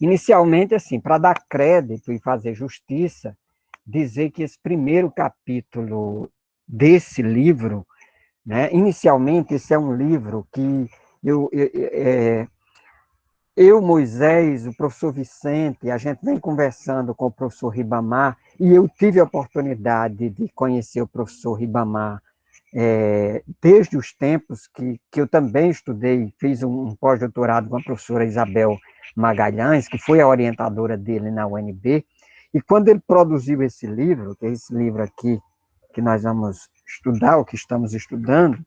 Inicialmente, assim, para dar crédito e fazer justiça, dizer que esse primeiro capítulo desse livro, né, inicialmente, esse é um livro que eu, eu, é, Moisés, o professor Vicente, a gente vem conversando com o professor Ribamar, e eu tive a oportunidade de conhecer o professor Ribamar desde os tempos que eu também estudei, fiz um pós-doutorado com a professora Isabel Magalhães, que foi a orientadora dele na UNB, e quando ele produziu esse livro, que é esse livro aqui, que nós vamos estudar, o que estamos estudando,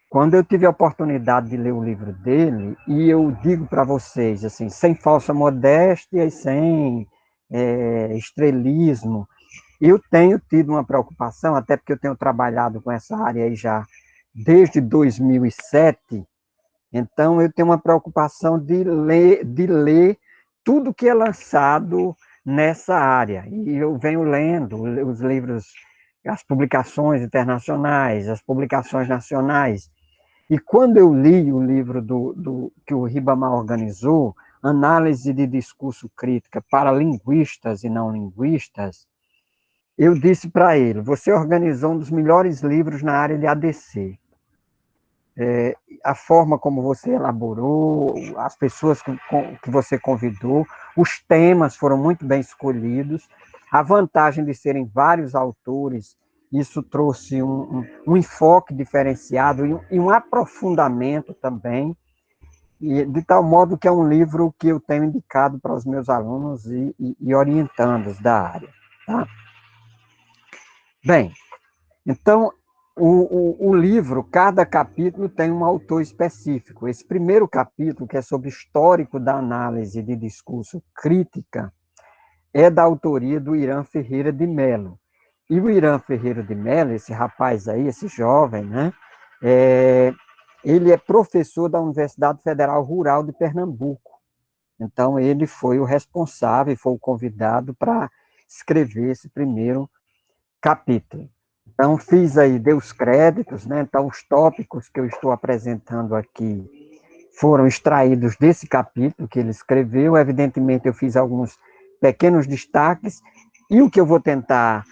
quando eu tive a oportunidade de ler o livro dele, e eu digo para vocês, assim, sem falsa modéstia e sem estrelismo, eu tenho tido uma preocupação, até porque eu tenho trabalhado com essa área aí já desde 2007, então eu tenho uma preocupação de ler tudo que é lançado nessa área. E eu venho lendo os livros, as publicações internacionais, as publicações nacionais. E quando eu li o livro que o Ribamar organizou, Análise de Discurso Crítica para Linguistas e Não Linguistas, eu disse para ele, você organizou um dos melhores livros na área de ADC. A forma como você elaborou, as pessoas que você convidou, os temas foram muito bem escolhidos, a vantagem de serem vários autores, isso trouxe um enfoque diferenciado e um aprofundamento também, e de tal modo que é um livro que eu tenho indicado para os meus alunos e orientandos da área. Tá? Bem, então, o livro, cada capítulo tem um autor específico. Esse primeiro capítulo, que é sobre histórico da análise de discurso crítica, é da autoria do Irã Ferreira de Mello. E o Irã Ferreira de Mello, esse rapaz aí, esse jovem, né, ele é professor da Universidade Federal Rural de Pernambuco. Então, ele foi o responsável, foi o convidado para escrever esse primeiro capítulo. Então, fiz aí, dei os créditos, né? Então, os tópicos que eu estou apresentando aqui foram extraídos desse capítulo que ele escreveu. Evidentemente, eu fiz alguns pequenos destaques, e o que eu vou tentar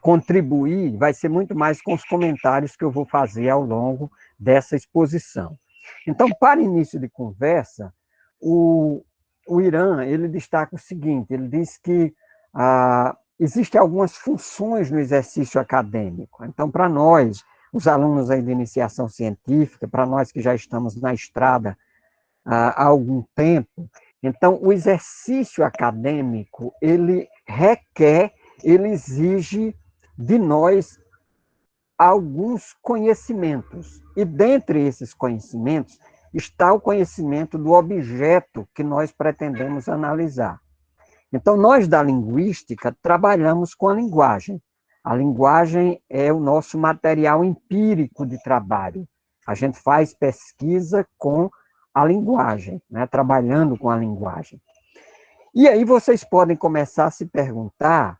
contribuir vai ser muito mais com os comentários que eu vou fazer ao longo dessa exposição. Então, para início de conversa, o, o Irã, ele destaca o seguinte, ele diz que existem algumas funções no exercício acadêmico. Então, para nós, os alunos aí de iniciação científica, para nós que já estamos na estrada há algum tempo, então, o exercício acadêmico, ele requer, ele exige de nós alguns conhecimentos. E dentre esses conhecimentos está o conhecimento do objeto que nós pretendemos analisar. Então, nós da linguística trabalhamos com a linguagem. A linguagem é o nosso material empírico de trabalho. A gente faz pesquisa com a linguagem, né? Trabalhando com a linguagem. E aí vocês podem começar a se perguntar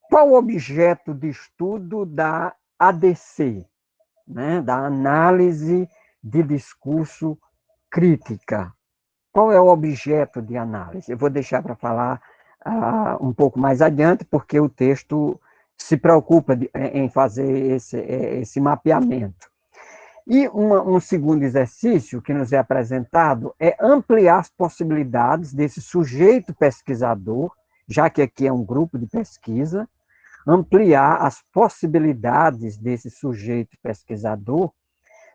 qual o objeto de estudo da ADC, né? Da análise de discurso crítica. Qual é o objeto de análise? Eu vou deixar para falar um pouco mais adiante, porque o texto se preocupa em fazer esse mapeamento. E um segundo exercício que nos é apresentado é ampliar as possibilidades desse sujeito pesquisador, já que aqui é um grupo de pesquisa, ampliar as possibilidades desse sujeito pesquisador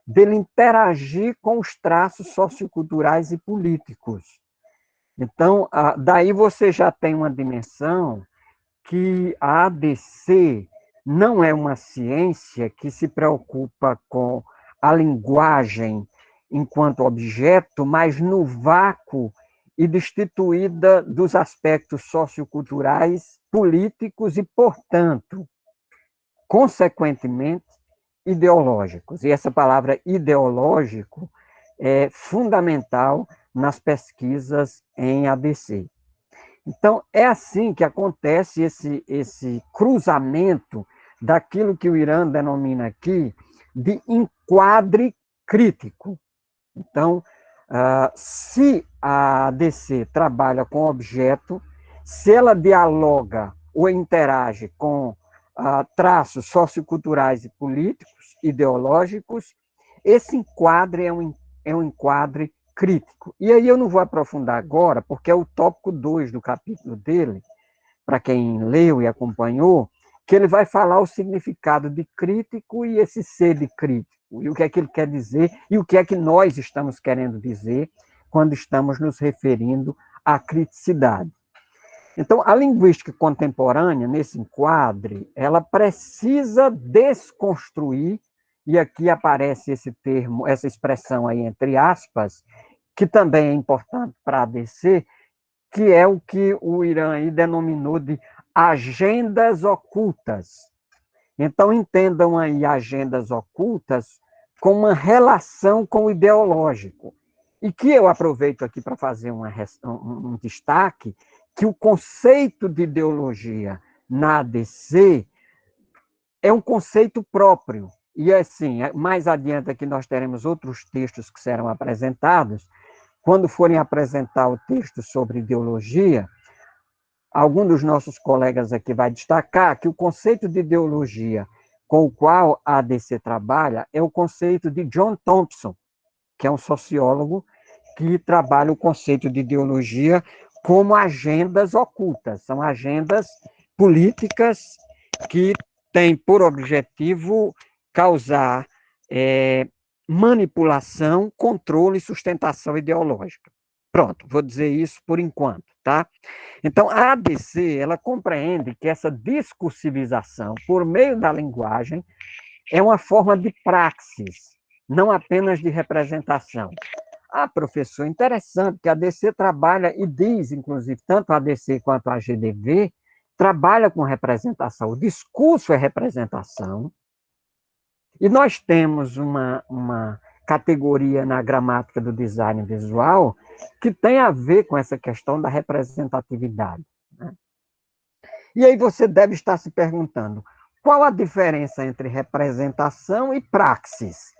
dele interagir com os traços socioculturais e políticos. Então, daí você já tem uma dimensão que a ADC não é uma ciência que se preocupa com a linguagem enquanto objeto, mas no vácuo e destituída dos aspectos socioculturais, políticos e, portanto, consequentemente, ideológicos. E essa palavra ideológico é fundamental nas pesquisas em ADC. Então, é assim que acontece esse cruzamento daquilo que o Irã denomina aqui de enquadre crítico. Então, Se a ADC trabalha com objeto, se ela dialoga ou interage com traços socioculturais e políticos, ideológicos, esse enquadre é um enquadre crítico. E aí eu não vou aprofundar agora, porque é o tópico 2 do capítulo dele, para quem leu e acompanhou, que ele vai falar o significado de crítico e esse ser de crítico, e o que é que ele quer dizer, e o que é que nós estamos querendo dizer quando estamos nos referindo à criticidade. Então, a linguística contemporânea, nesse enquadre, ela precisa desconstruir, e aqui aparece esse termo, essa expressão aí entre aspas, que também é importante para a ADC, que é o que o Irã aí denominou de agendas ocultas. Então, entendam aí agendas ocultas com uma relação com o ideológico. E que eu aproveito aqui para fazer um destaque, que o conceito de ideologia na ADC é um conceito próprio. E assim, mais adiante aqui nós teremos outros textos que serão apresentados. Quando forem apresentar o texto sobre ideologia, algum dos nossos colegas aqui vai destacar que o conceito de ideologia com o qual a ADC trabalha é o conceito de John Thompson, que é um sociólogo que trabalha o conceito de ideologia como agendas ocultas, são agendas políticas que têm por objetivo causar manipulação, controle e sustentação ideológica. Pronto, vou dizer isso por enquanto, tá? Então, a ADC, ela compreende que essa discursivização, por meio da linguagem, é uma forma de praxis, não apenas de representação. Ah, professor, interessante que a ADC trabalha, e diz, inclusive, tanto a ADC quanto a GDV, trabalha com representação. O discurso é representação, e nós temos uma categoria na gramática do design visual que tem a ver com essa questão da representatividade, né? E aí você deve estar se perguntando, qual a diferença entre representação e praxis?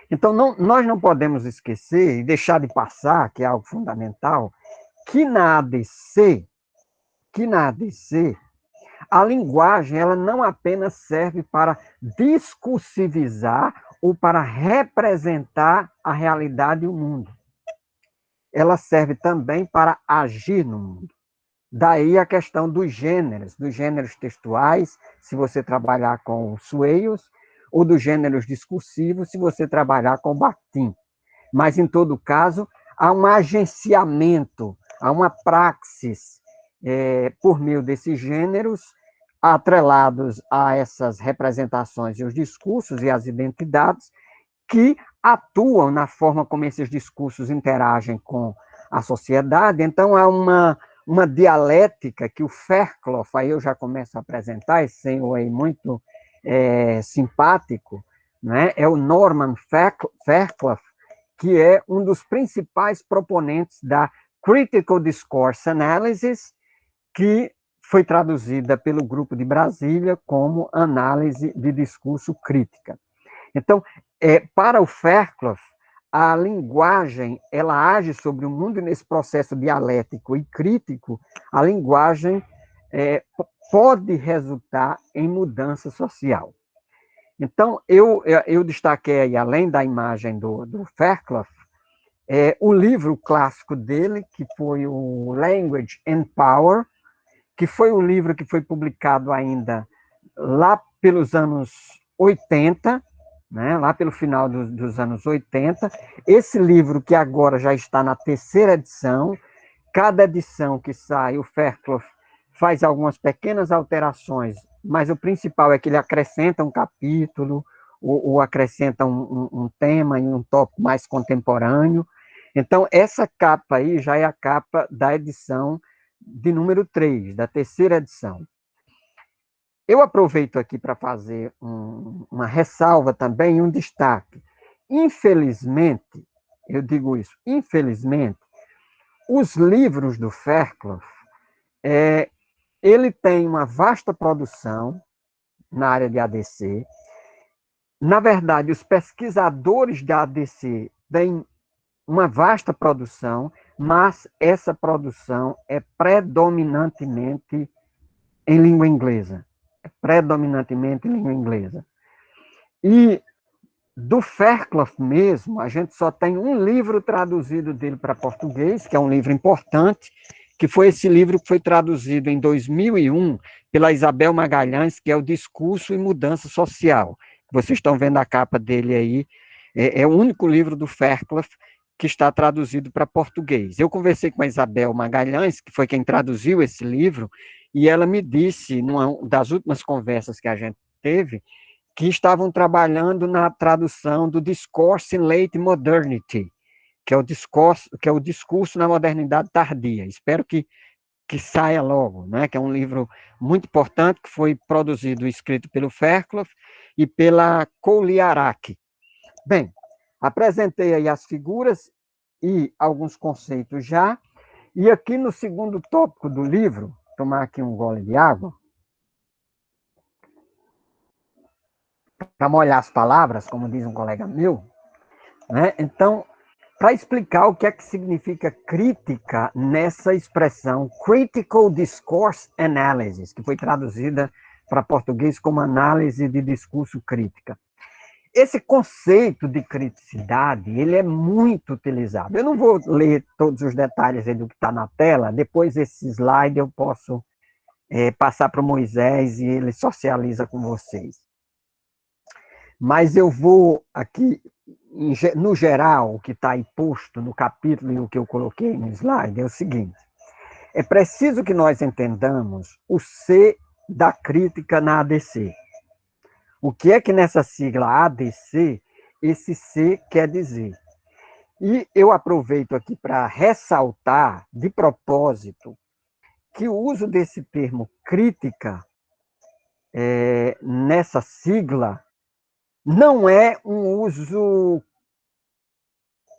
Então, nós não podemos esquecer e deixar de passar, que é algo fundamental, que na ADC, a linguagem ela não apenas serve para discursivizar ou para representar a realidade e o mundo. Ela serve também para agir no mundo. Daí a questão dos gêneros textuais, se você trabalhar com o Swales, ou dos gêneros discursivos, se você trabalhar com o Bakhtin. Mas, em todo caso, há um agenciamento, há uma praxis por meio desses gêneros, atrelados a essas representações e os discursos e as identidades, que atuam na forma como esses discursos interagem com a sociedade. Então, há uma dialética que o Fairclough, aí eu já começo a apresentar, esse senhor aí muito simpático, né? É o Norman Fairclough, que é um dos principais proponentes da Critical Discourse Analysis, que foi traduzida pelo Grupo de Brasília como Análise de Discurso Crítica. Então, para o Fairclough, a linguagem ela age sobre o mundo, e nesse processo dialético e crítico, a linguagem pode resultar em mudança social. Então, eu destaquei aí, além da imagem do Fairclough, o livro clássico dele, que foi o Language and Power, que foi um livro que foi publicado ainda lá pelos anos 80, né, lá pelo final dos anos 80. Esse livro que agora já está na 3ª edição, cada edição que sai, o Fairclough faz algumas pequenas alterações, mas o principal é que ele acrescenta um capítulo, ou acrescenta um tema e um tópico mais contemporâneo. Então, essa capa aí já é a capa da edição de número 3, da 3ª edição. Eu aproveito aqui para fazer uma ressalva também, um destaque. Infelizmente, eu digo isso, infelizmente, os livros do Fairclough, ele tem uma vasta produção na área de ADC. Na verdade, os pesquisadores da ADC têm uma vasta produção, mas essa produção é predominantemente em língua inglesa. É predominantemente em língua inglesa. E do Fairclough mesmo, a gente só tem um livro traduzido dele para português, que é um livro importante, que foi esse livro que foi traduzido em 2001 pela Isabel Magalhães, que é o Discurso e Mudança Social. Vocês estão vendo a capa dele aí. É o único livro do Fairclough que está traduzido para português. Eu conversei com a Isabel Magalhães, que foi quem traduziu esse livro, e ela me disse, numa das últimas conversas que a gente teve, que estavam trabalhando na tradução do Discourse in Late Modernity, que é o discurso na modernidade tardia. Espero que saia logo, né? Que é um livro muito importante, que foi produzido e escrito pelo Fairclough e pela Cole Araki. Bem, apresentei aí as figuras e alguns conceitos já, e aqui no segundo tópico do livro, tomar aqui um gole de água, para molhar as palavras, como diz um colega meu, né? Então, para explicar o que é que significa crítica nessa expressão Critical Discourse Analysis, que foi traduzida para português como análise de discurso crítica. Esse conceito de criticidade, ele é muito utilizado. Eu não vou ler todos os detalhes aí do que está na tela, depois esse slide eu posso passar para o Moisés e ele socializa com vocês. Mas eu vou aqui, no geral, o que está aí posto no capítulo e o que eu coloquei no slide é o seguinte: é preciso que nós entendamos o C da crítica na ADC. O que é que nessa sigla ADC, esse C quer dizer? E eu aproveito aqui para ressaltar, de propósito, que o uso desse termo crítica nessa sigla não é um uso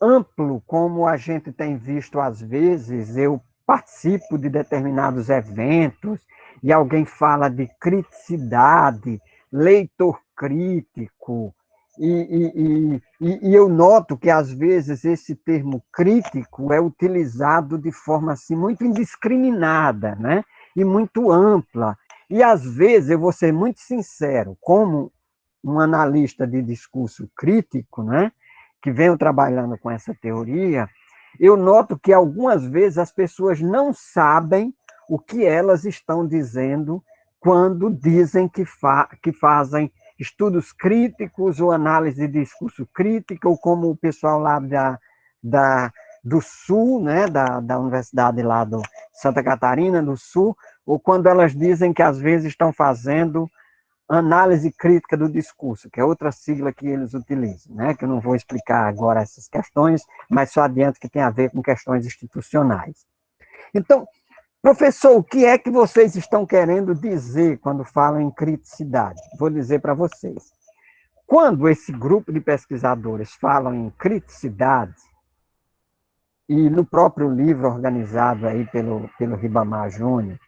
amplo, como a gente tem visto às vezes. Eu participo de determinados eventos e alguém fala de criticidade, leitor crítico, e eu noto que às vezes esse termo crítico é utilizado de forma assim muito indiscriminada, né? E muito ampla. E às vezes, eu vou ser muito sincero, como um analista de discurso crítico, né, que venho trabalhando com essa teoria, eu noto que algumas vezes as pessoas não sabem o que elas estão dizendo quando dizem que fazem estudos críticos ou análise de discurso crítico, ou como o pessoal lá do Sul, né, da Universidade lá do Santa Catarina do Sul, ou quando elas dizem que às vezes estão fazendo análise crítica do discurso, que é outra sigla que eles utilizam, né? Que eu não vou explicar agora essas questões, mas só adianto que tem a ver com questões institucionais. Então, professor, o que é que vocês estão querendo dizer quando falam em criticidade? Vou dizer para vocês. Quando esse grupo de pesquisadores falam em criticidade, e no próprio livro organizado aí pelo Ribamar Júnior,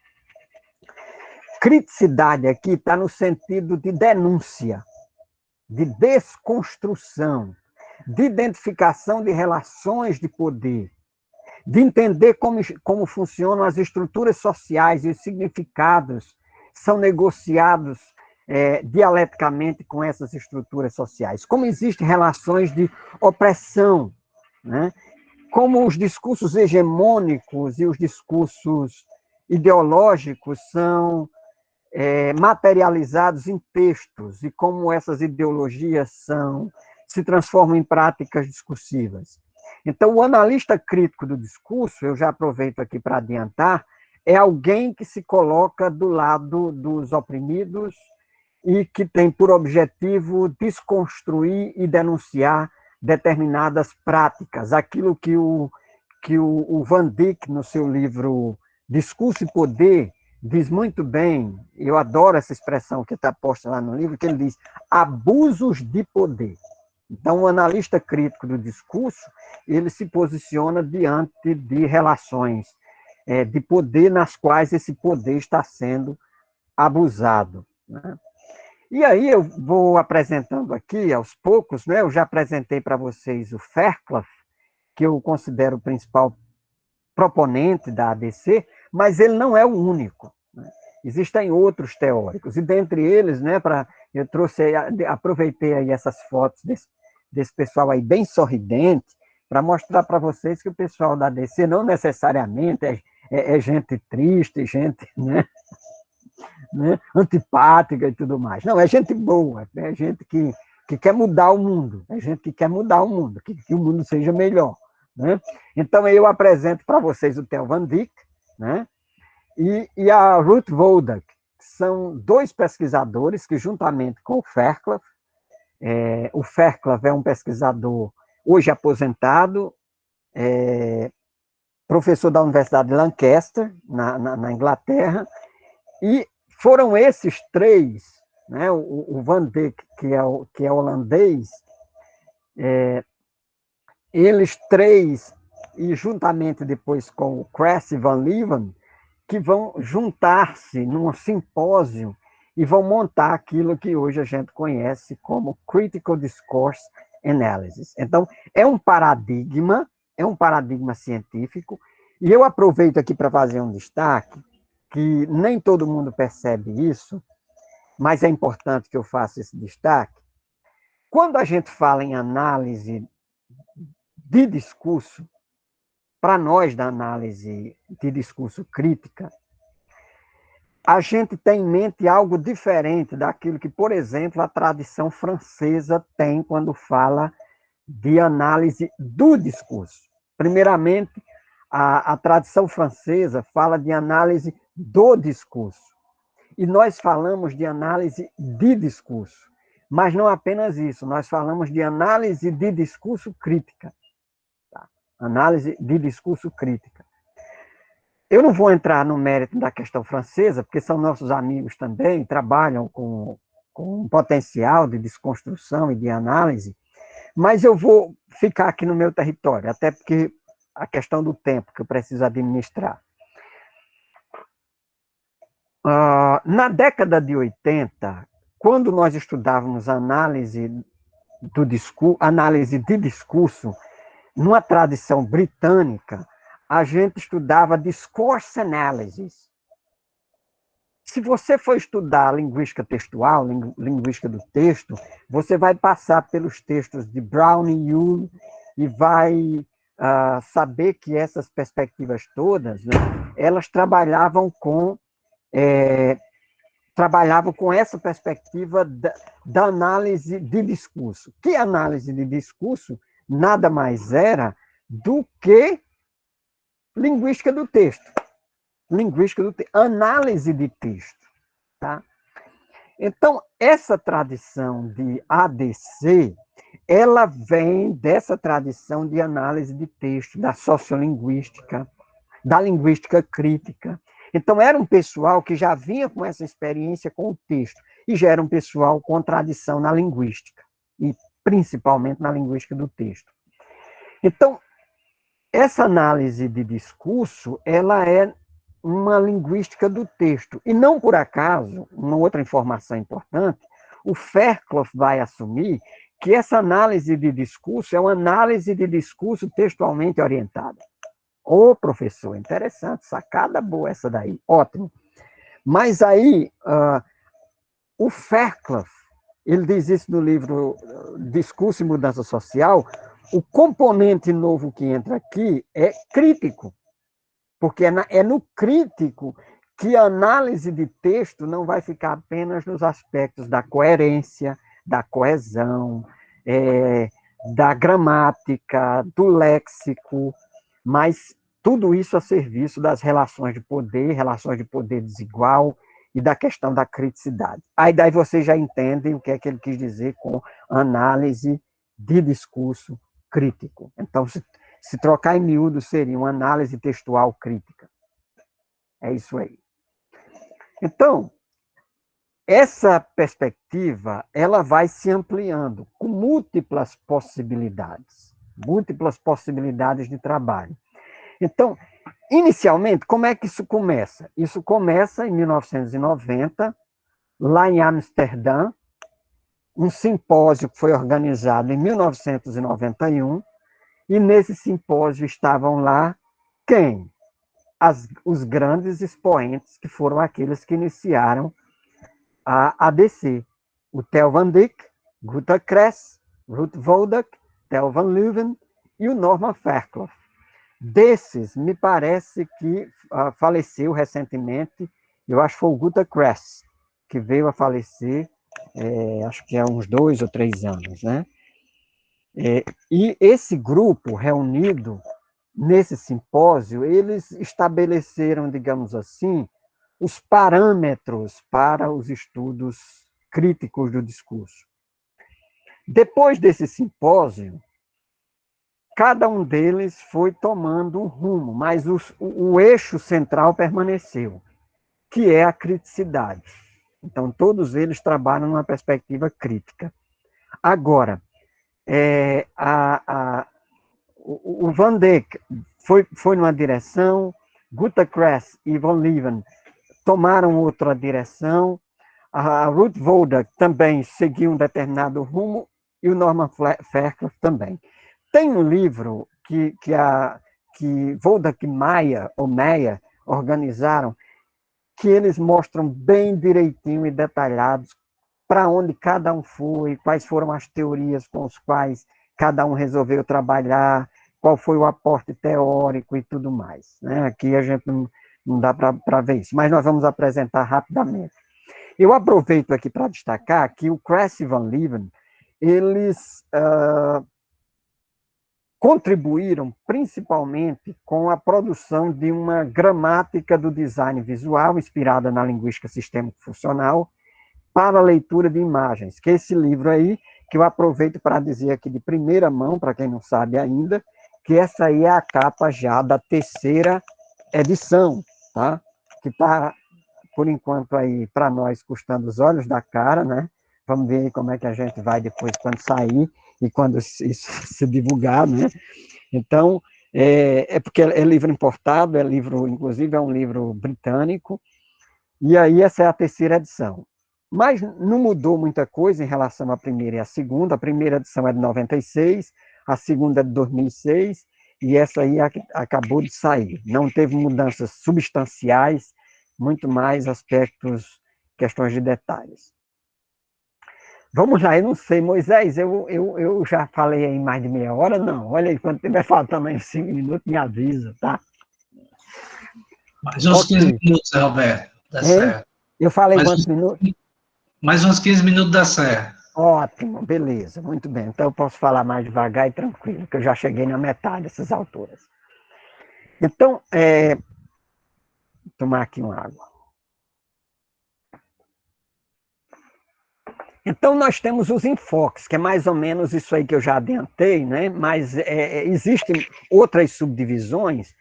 criticidade aqui está no sentido de denúncia, de desconstrução, de identificação de relações de poder, de entender como funcionam as estruturas sociais e os significados são negociados dialeticamente com essas estruturas sociais, como existem relações de opressão, né? Como os discursos hegemônicos e os discursos ideológicos são materializados em textos e como essas ideologias se transformam em práticas discursivas. Então, o analista crítico do discurso, eu já aproveito aqui para adiantar, é alguém que se coloca do lado dos oprimidos e que tem por objetivo desconstruir e denunciar determinadas práticas. Aquilo que o Van Dijk, no seu livro Discurso e Poder, diz muito bem, eu adoro essa expressão que está posta lá no livro, que ele diz abusos de poder. Então, o analista crítico do discurso, ele se posiciona diante de relações de poder nas quais esse poder está sendo abusado, né? E aí eu vou apresentando aqui, aos poucos, né? Eu já apresentei para vocês o Fairclough, que eu considero o principal proponente da ADC, mas ele não é o único, né? Existem outros teóricos, e dentre eles, né, eu trouxe, aproveitei aí essas fotos desse pessoal aí bem sorridente, para mostrar para vocês que o pessoal da ADC não necessariamente é gente triste, gente, né, antipática e tudo mais. Não, é gente boa, é gente que quer mudar o mundo, é gente que quer mudar o mundo, que o mundo seja melhor, né? Então, eu apresento para vocês o Theo Van Dijk, né, e a Ruth Wodak, que são dois pesquisadores que, juntamente com o Fairclough, o Fairclough é um pesquisador hoje aposentado, professor da Universidade de Lancaster, na Inglaterra, e foram esses três, né, o Van Dijk, que é holandês, eles três, e juntamente depois com o Cressy Van Leeuwen, que vão juntar-se num simpósio e vão montar aquilo que hoje a gente conhece como Critical Discourse Analysis. Então, é um paradigma científico, e eu aproveito aqui para fazer um destaque, que nem todo mundo percebe isso, mas é importante que eu faça esse destaque. Quando a gente fala em análise de discurso, para nós da análise de discurso crítica, a gente tem em mente algo diferente daquilo que, por exemplo, a tradição francesa tem quando fala de análise do discurso. Primeiramente, a tradição francesa fala de análise do discurso. E nós falamos de análise de discurso. Mas não apenas isso, nós falamos de análise de discurso crítica. Tá? Análise de discurso crítica. Eu não vou entrar no mérito da questão francesa, porque são nossos amigos também, trabalham com um potencial de desconstrução e de análise, mas eu vou ficar aqui no meu território, até porque a questão do tempo que eu preciso administrar. Na década de 80, quando nós estudávamos análise de discurso, numa tradição britânica, a gente estudava discourse analysis. Se você for estudar linguística textual, linguística do texto, você vai passar pelos textos de Brown e Yuille e vai saber que essas perspectivas todas, né, elas trabalhavam com essa perspectiva da análise de discurso. Que análise de discurso nada mais era do que linguística do texto. Análise de texto. Tá? Então, essa tradição de ADC, ela vem dessa tradição de análise de texto, da sociolinguística, da linguística crítica. Então, era um pessoal que já vinha com essa experiência com o texto, e já era um pessoal com tradição na linguística, e principalmente na linguística do texto. Então, essa análise de discurso, ela é uma linguística do texto. E não por acaso, uma outra informação importante, o Fairclough vai assumir que essa análise de discurso é uma análise de discurso textualmente orientada. Ô, professor, interessante, sacada boa essa daí, ótimo. Mas aí, o Fairclough, ele diz isso no livro Discurso e Mudança Social, o componente novo que entra aqui é crítico, porque é no crítico que a análise de texto não vai ficar apenas nos aspectos da coerência, da coesão, da gramática, do léxico, mas tudo isso a serviço das relações de poder desigual e da questão da criticidade. Aí daí vocês já entendem o que é que ele quis dizer com análise de discurso crítico. Então, se trocar em miúdo, seria uma análise textual crítica. É isso aí. Então, essa perspectiva, ela vai se ampliando com múltiplas possibilidades de trabalho. Então, inicialmente, como é que isso começa? Isso começa em 1990, lá em Amsterdã, um simpósio que foi organizado em 1991, E nesse simpósio estavam lá quem? Os grandes expoentes, que foram aqueles que iniciaram a ADC. O Theo van Dyck, Guter Kress, Ruth Wodak, Theo van Leeuwen e o Norman Fairclough. Desses, me parece que faleceu recentemente, eu acho que foi o Guter Kress, que veio a falecer, acho que há uns 2 ou 3 anos, né? E esse grupo reunido nesse simpósio, eles estabeleceram, digamos assim, os parâmetros para os estudos críticos do discurso. Depois desse simpósio, cada um deles foi tomando um rumo, mas o eixo central permaneceu, que é a criticidade. Então, todos eles trabalham numa perspectiva crítica. Agora, o Van Dyck foi numa direção, Guter Kress e Van Leeuwen tomaram outra direção, a Ruth Wodak também seguiu um determinado rumo, e o Norman Fairclough também. Tem um livro que Wodak e Meyer organizaram, que eles mostram bem direitinho e detalhados para onde cada um foi, quais foram as teorias com as quais cada um resolveu trabalhar, qual foi o aporte teórico e tudo mais. Né? Aqui a gente não dá para ver isso, mas nós vamos apresentar rapidamente. Eu aproveito aqui para destacar que o Kress e Van Leeuwen, eles contribuíram principalmente com a produção de uma gramática do design visual, inspirada na linguística sistêmico-funcional, para a leitura de imagens, que é esse livro aí, que eu aproveito para dizer aqui de primeira mão, para quem não sabe ainda, que essa aí é a capa já da 3ª edição, tá? Que está, por enquanto, aí para nós custando os olhos da cara, né? Vamos ver aí como é que a gente vai depois, quando sair e quando isso se divulgar, né? Então, porque é livro importado, inclusive é um livro britânico, e aí essa é a 3ª edição. Mas não mudou muita coisa em relação à primeira e à segunda. A primeira edição é de 96, a segunda é de 2006, e essa aí acabou de sair. Não teve mudanças substanciais, muito mais questões de detalhes. Vamos lá, eu não sei, Moisés, eu já falei aí mais de meia hora, não. Olha aí, quando estiver faltando aí 5 minutos, me avisa, tá? Mais uns 15 minutos, Roberto, dá certo. Eu falei quantos minutos? Mais uns 15 minutos dá certo. Ótimo, beleza, muito bem. Então eu posso falar mais devagar e tranquilo, que eu já cheguei na metade dessas alturas. Então, vou tomar aqui uma água. Então, nós temos os enfoques, que é mais ou menos isso aí que eu já adiantei, né? Mas existem outras subdivisões,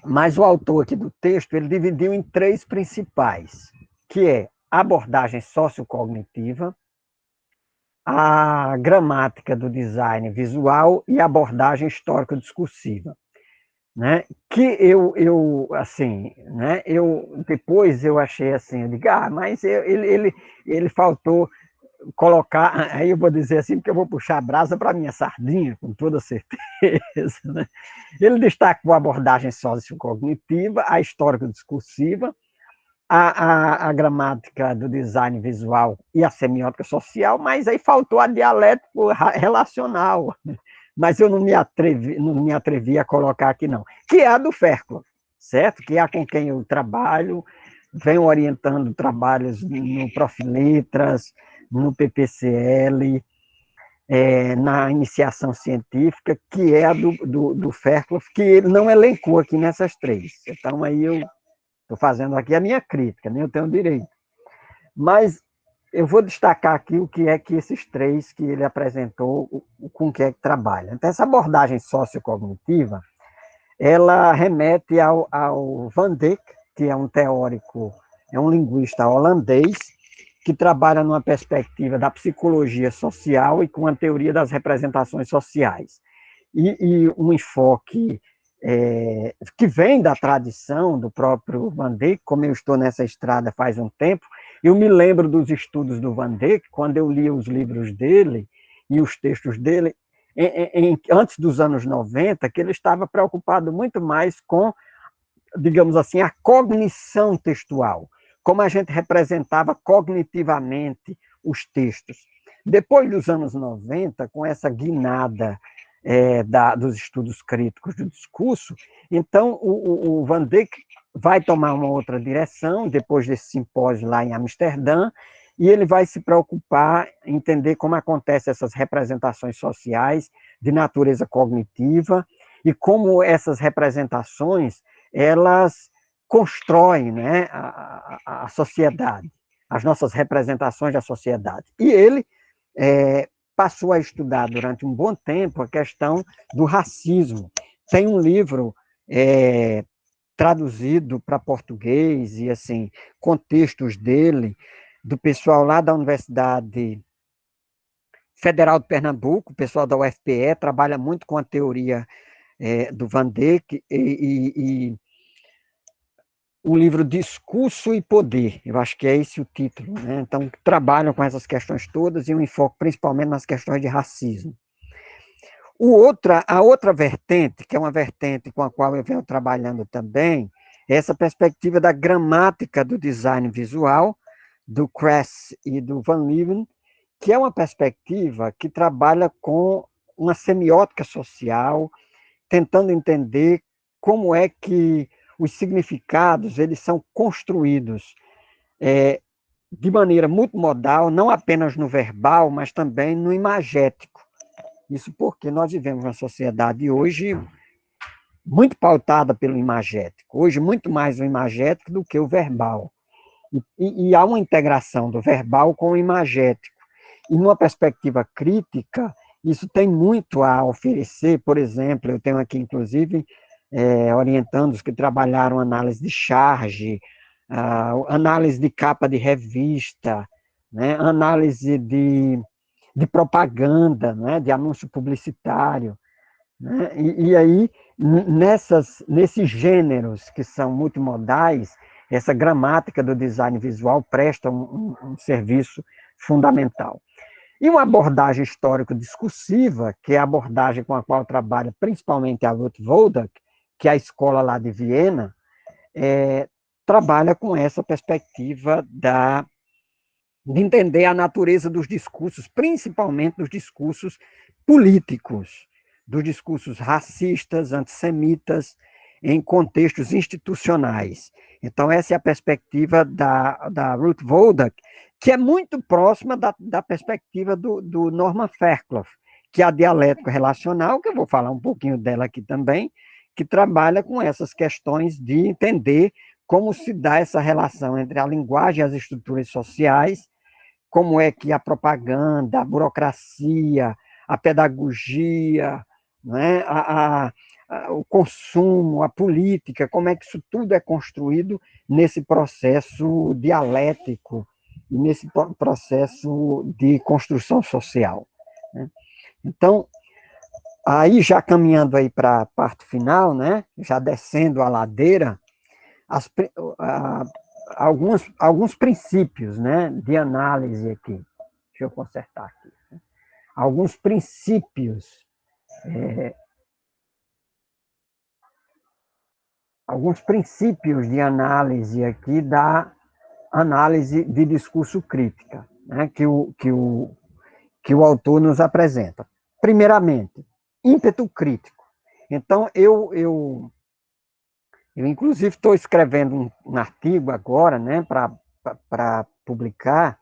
mas o autor aqui do texto, ele dividiu em 3 principais, que é a abordagem sociocognitiva, a gramática do design visual e a abordagem histórico-discursiva. Né? Que assim, né? Depois eu achei assim, eu digo, mas ele faltou colocar, aí eu vou dizer assim, porque eu vou puxar a brasa para minha sardinha, com toda certeza, né? Ele destacou a abordagem sociocognitiva, a histórico-discursiva, a gramática do design visual e a semiótica social, mas aí faltou a dialético relacional, mas eu não me atrevi a colocar aqui, não. Que é a do Fairclough, certo? Que é a com quem eu trabalho, venho orientando trabalhos no Profiletras, no PPCL, na iniciação científica, que é a do Fairclough, que ele não elencou aqui nessas 3. Então, aí eu estou fazendo aqui a minha crítica, nem eu tenho direito. Mas eu vou destacar aqui o que é que esses 3 que ele apresentou, com o que é que trabalha. Então, essa abordagem sociocognitiva, ela remete ao Van Dyck, que é um teórico, é um linguista holandês, que trabalha numa perspectiva da psicologia social e com a teoria das representações sociais. E um enfoque que vem da tradição do próprio Van Dyck, como eu estou nessa estrada faz um tempo, eu me lembro dos estudos do Van Dyck, quando eu li os livros dele e os textos dele, antes dos anos 90, que ele estava preocupado muito mais com, digamos assim, a cognição textual, como a gente representava cognitivamente os textos. Depois dos anos 90, com essa guinada dos estudos críticos do discurso, então o Van Dijk vai tomar uma outra direção, depois desse simpósio lá em Amsterdã, e ele vai se preocupar em entender como acontecem essas representações sociais de natureza cognitiva e como essas representações elas constroem, né, a sociedade, as nossas representações da sociedade. E ele passou a estudar durante um bom tempo a questão do racismo. Tem um livro traduzido para português e assim contextos dele do pessoal lá da Universidade Federal de Pernambuco, o pessoal da UFPE trabalha muito com a teoria do Van Dijk e o livro Discurso e Poder, eu acho que é esse o título, né? Então, trabalham com essas questões todas e um enfoque principalmente nas questões de racismo. A outra vertente, que é uma vertente com a qual eu venho trabalhando também, é essa perspectiva da gramática do design visual, do Kress e do Van Leeuwen, que é uma perspectiva que trabalha com uma semiótica social, tentando entender como é que os significados eles são construídos de maneira multimodal, não apenas no verbal, mas também no imagético. Isso porque nós vivemos uma sociedade hoje muito pautada pelo imagético, hoje muito mais o imagético do que o verbal. E há uma integração do verbal com o imagético. E numa perspectiva crítica, isso tem muito a oferecer. Por exemplo, eu tenho aqui, inclusive, orientandos que trabalharam análise de charge, análise de capa de revista, né, análise de propaganda, né, de anúncio publicitário. Né, e aí, nesses gêneros que são multimodais, essa gramática do design visual presta um serviço fundamental. E uma abordagem histórico-discursiva, que é a abordagem com a qual trabalha principalmente a Ruth Wodak, que é a escola lá de Viena, trabalha com essa perspectiva de entender a natureza dos discursos, principalmente dos discursos políticos, dos discursos racistas, antissemitas, em contextos institucionais. Então, essa é a perspectiva da Ruth Wodak, que é muito próxima da perspectiva do Norman Fairclough, que é a dialética relacional, que eu vou falar um pouquinho dela aqui também, que trabalha com essas questões de entender como se dá essa relação entre a linguagem e as estruturas sociais, como é que a propaganda, a burocracia, a pedagogia, né, o consumo, a política, como é que isso tudo é construído nesse processo dialético, nesse processo de construção social. Né? Então, aí já caminhando aí para a parte final, né, já descendo a ladeira, alguns princípios, né, de análise aqui. Deixa eu consertar aqui. Alguns princípios de análise aqui da análise de discurso crítica, né, que o autor nos apresenta. Primeiramente, ímpeto crítico. Então, eu inclusive, estou escrevendo um artigo agora, né, para publicar,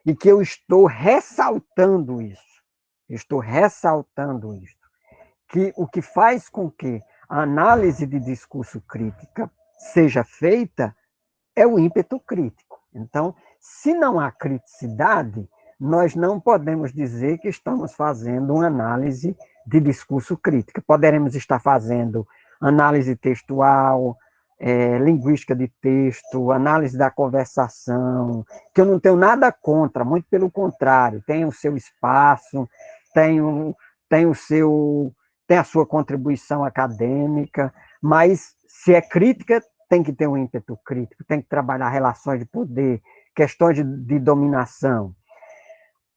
e que eu estou ressaltando isso. Que o que faz com que a análise de discurso crítica seja feita é o ímpeto crítico. Então, se não há criticidade, nós não podemos dizer que estamos fazendo uma análise de discurso crítica. Poderemos estar fazendo análise textual, linguística de texto, análise da conversação, que eu não tenho nada contra, muito pelo contrário, tem o seu espaço, tem a sua contribuição acadêmica, mas se é crítica, tem que ter um ímpeto crítico, tem que trabalhar relações de poder, questões de dominação.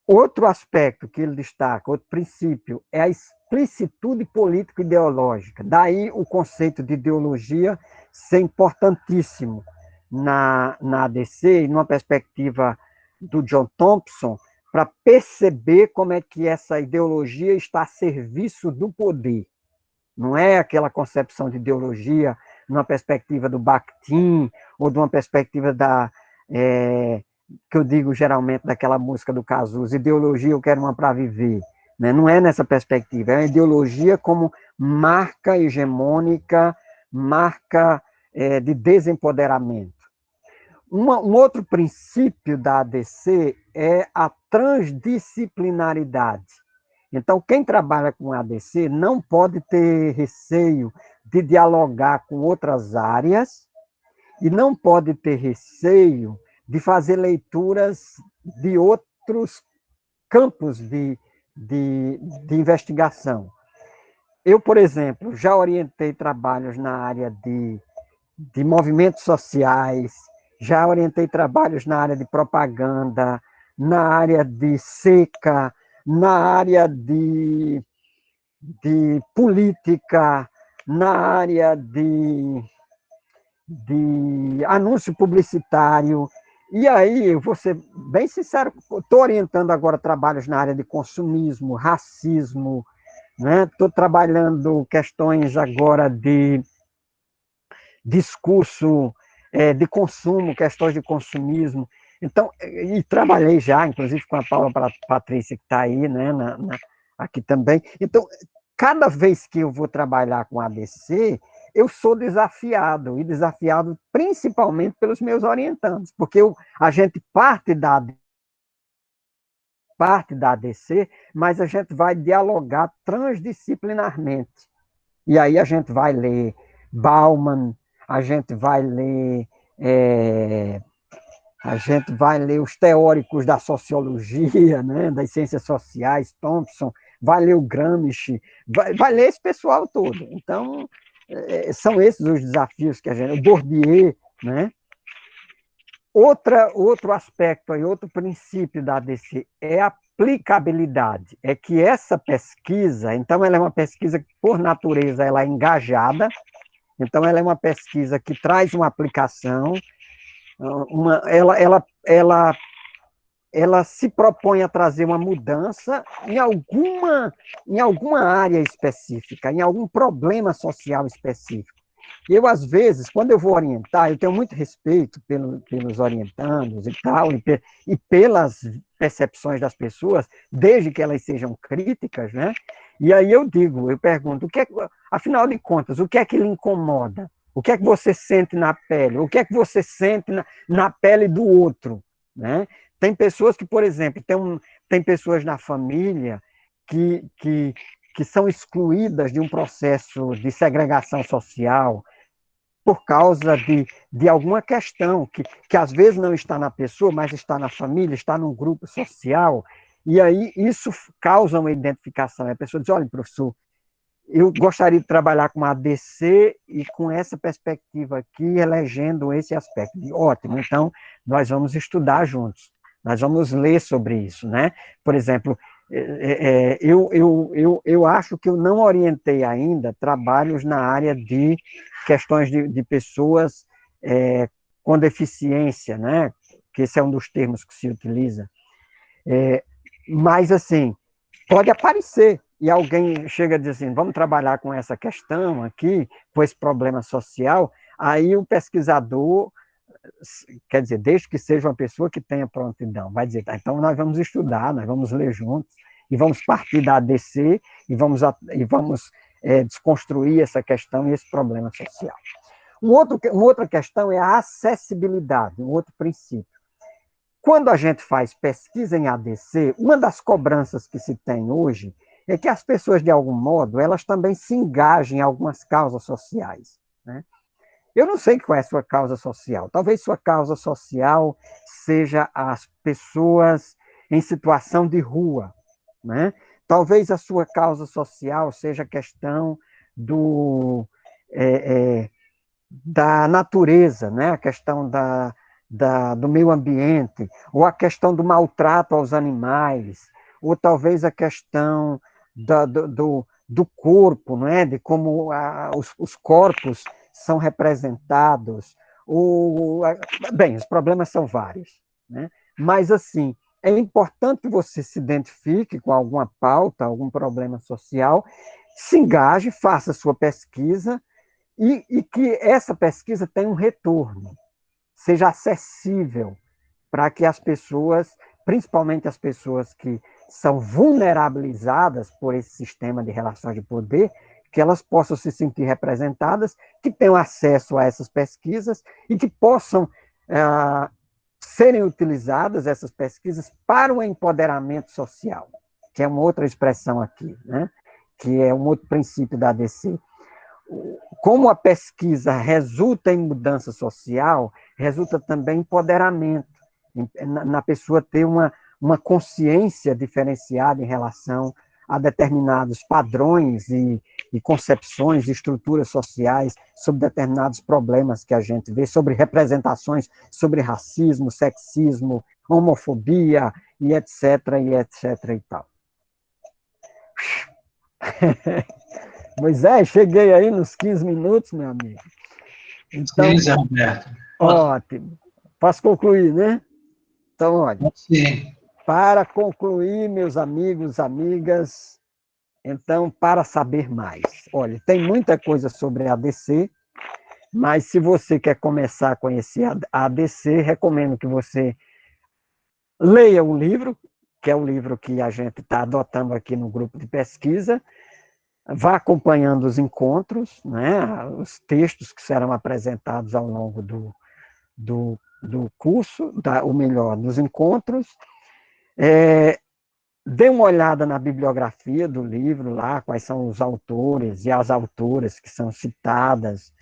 Outro aspecto que ele destaca, outro princípio, é a explicitude político-ideológica. Daí o conceito de ideologia ser importantíssimo na ADC, e numa perspectiva do John Thompson, para perceber como é que essa ideologia está a serviço do poder. Não é aquela concepção de ideologia numa perspectiva do Bakhtin, ou de uma perspectiva que eu digo geralmente daquela música do Cazuza, ideologia eu quero uma para viver. Né? Não é nessa perspectiva, é uma ideologia como marca hegemônica, marca de desempoderamento. Um outro princípio da ADC é a transdisciplinaridade. Então, quem trabalha com ADC não pode ter receio de dialogar com outras áreas e não pode ter receio de fazer leituras de outros campos de investigação. Eu, por exemplo, já orientei trabalhos na área de movimentos sociais, já orientei trabalhos na área de propaganda, na área de seca, na área de política, na área de anúncio publicitário. E aí, eu vou ser bem sincero, estou orientando agora trabalhos na área de consumismo, racismo, né? Estou trabalhando questões agora de discurso de consumo, questões de consumismo. Então, e trabalhei já, inclusive com a Paula Patrícia, que está aí, né, aqui também. Então, cada vez que eu vou trabalhar com ABC, eu sou desafiado, e desafiado principalmente pelos meus orientandos, porque a gente parte da ADC, mas a gente vai dialogar transdisciplinarmente. E aí a gente vai ler Bauman, a gente vai ler os teóricos da sociologia, né, das ciências sociais, Thompson, vai ler o Gramsci, vai ler esse pessoal todo. Então, são esses os desafios que a gente... O Bourdieu, né? Outro aspecto, aí, outro princípio da ADC é a aplicabilidade. É que essa pesquisa, então, ela é uma pesquisa que, por natureza, ela é engajada, então, ela é uma pesquisa que traz uma aplicação, ela se propõe a trazer uma mudança em alguma área específica, em algum problema social específico. Eu, às vezes, quando eu vou orientar, eu tenho muito respeito pelos orientandos e tal, e pelas percepções das pessoas, desde que elas sejam críticas, né? E aí eu pergunto, afinal de contas, o que é que lhe incomoda? O que é que você sente na pele? O que é que você sente na pele do outro? Né? Tem pessoas que, por exemplo, tem pessoas na família que são excluídas de um processo de segregação social, por causa de alguma questão que às vezes não está na pessoa, mas está na família, está num grupo social, e aí isso causa uma identificação. A pessoa diz, olha, professor, eu gostaria de trabalhar com a ADC e com essa perspectiva aqui, elegendo esse aspecto. Ótimo, então nós vamos estudar juntos, nós vamos ler sobre isso, né? Por exemplo, eu acho que eu não orientei ainda trabalhos na área de questões de pessoas com deficiência, né? Que esse é um dos termos que se utiliza. Mas, assim, pode aparecer, e alguém chega a dizer assim, vamos trabalhar com essa questão aqui, com esse problema social, aí o pesquisador, quer dizer, desde que seja uma pessoa que tenha prontidão, vai dizer, tá, então nós vamos estudar, nós vamos ler juntos, e vamos partir da ADC, e vamos desconstruir essa questão e esse problema social. Uma outra questão é a acessibilidade, um outro princípio. Quando a gente faz pesquisa em ADC, uma das cobranças que se tem hoje é que as pessoas, de algum modo, elas também se engajem em algumas causas sociais, né? Eu não sei qual é a sua causa social. Talvez sua causa social seja as pessoas em situação de rua, né? Talvez a sua causa social seja a questão da natureza, né? A questão do meio ambiente, ou a questão do maltrato aos animais, ou talvez a questão do corpo, não é? De como os corpos são representados. Bem, os problemas são vários, né? Mas, assim, é importante que você se identifique com alguma pauta, algum problema social, se engaje, faça sua pesquisa e que essa pesquisa tenha um retorno, seja acessível para que as pessoas, principalmente as pessoas que são vulnerabilizadas por esse sistema de relações de poder, que elas possam se sentir representadas, que tenham acesso a essas pesquisas e que possam serem utilizadas essas pesquisas para o empoderamento social, que é uma outra expressão aqui, né? Que é um outro princípio da ADC. Como a pesquisa resulta em mudança social, resulta também em empoderamento, na pessoa ter uma consciência diferenciada em relação a determinados padrões e concepções, estruturas sociais, sobre determinados problemas que a gente vê, sobre representações, sobre racismo, sexismo, homofobia, e etc, e tal. Moisés, cheguei aí nos 15 minutos, meu amigo. Então, sim, Zé Roberto. ótimo. Posso concluir, né? Então, olha, sim. Para concluir, meus amigos, amigas, então, para saber mais, olha, tem muita coisa sobre a ADC, mas se você quer começar a conhecer a ADC, recomendo que você leia o livro, que é o livro que a gente está adotando aqui no grupo de pesquisa, vá acompanhando os encontros, né, os textos que serão apresentados ao longo do curso, ou melhor, dos encontros. Dê uma olhada na bibliografia do livro, lá, quais são os autores e as autoras que são citadas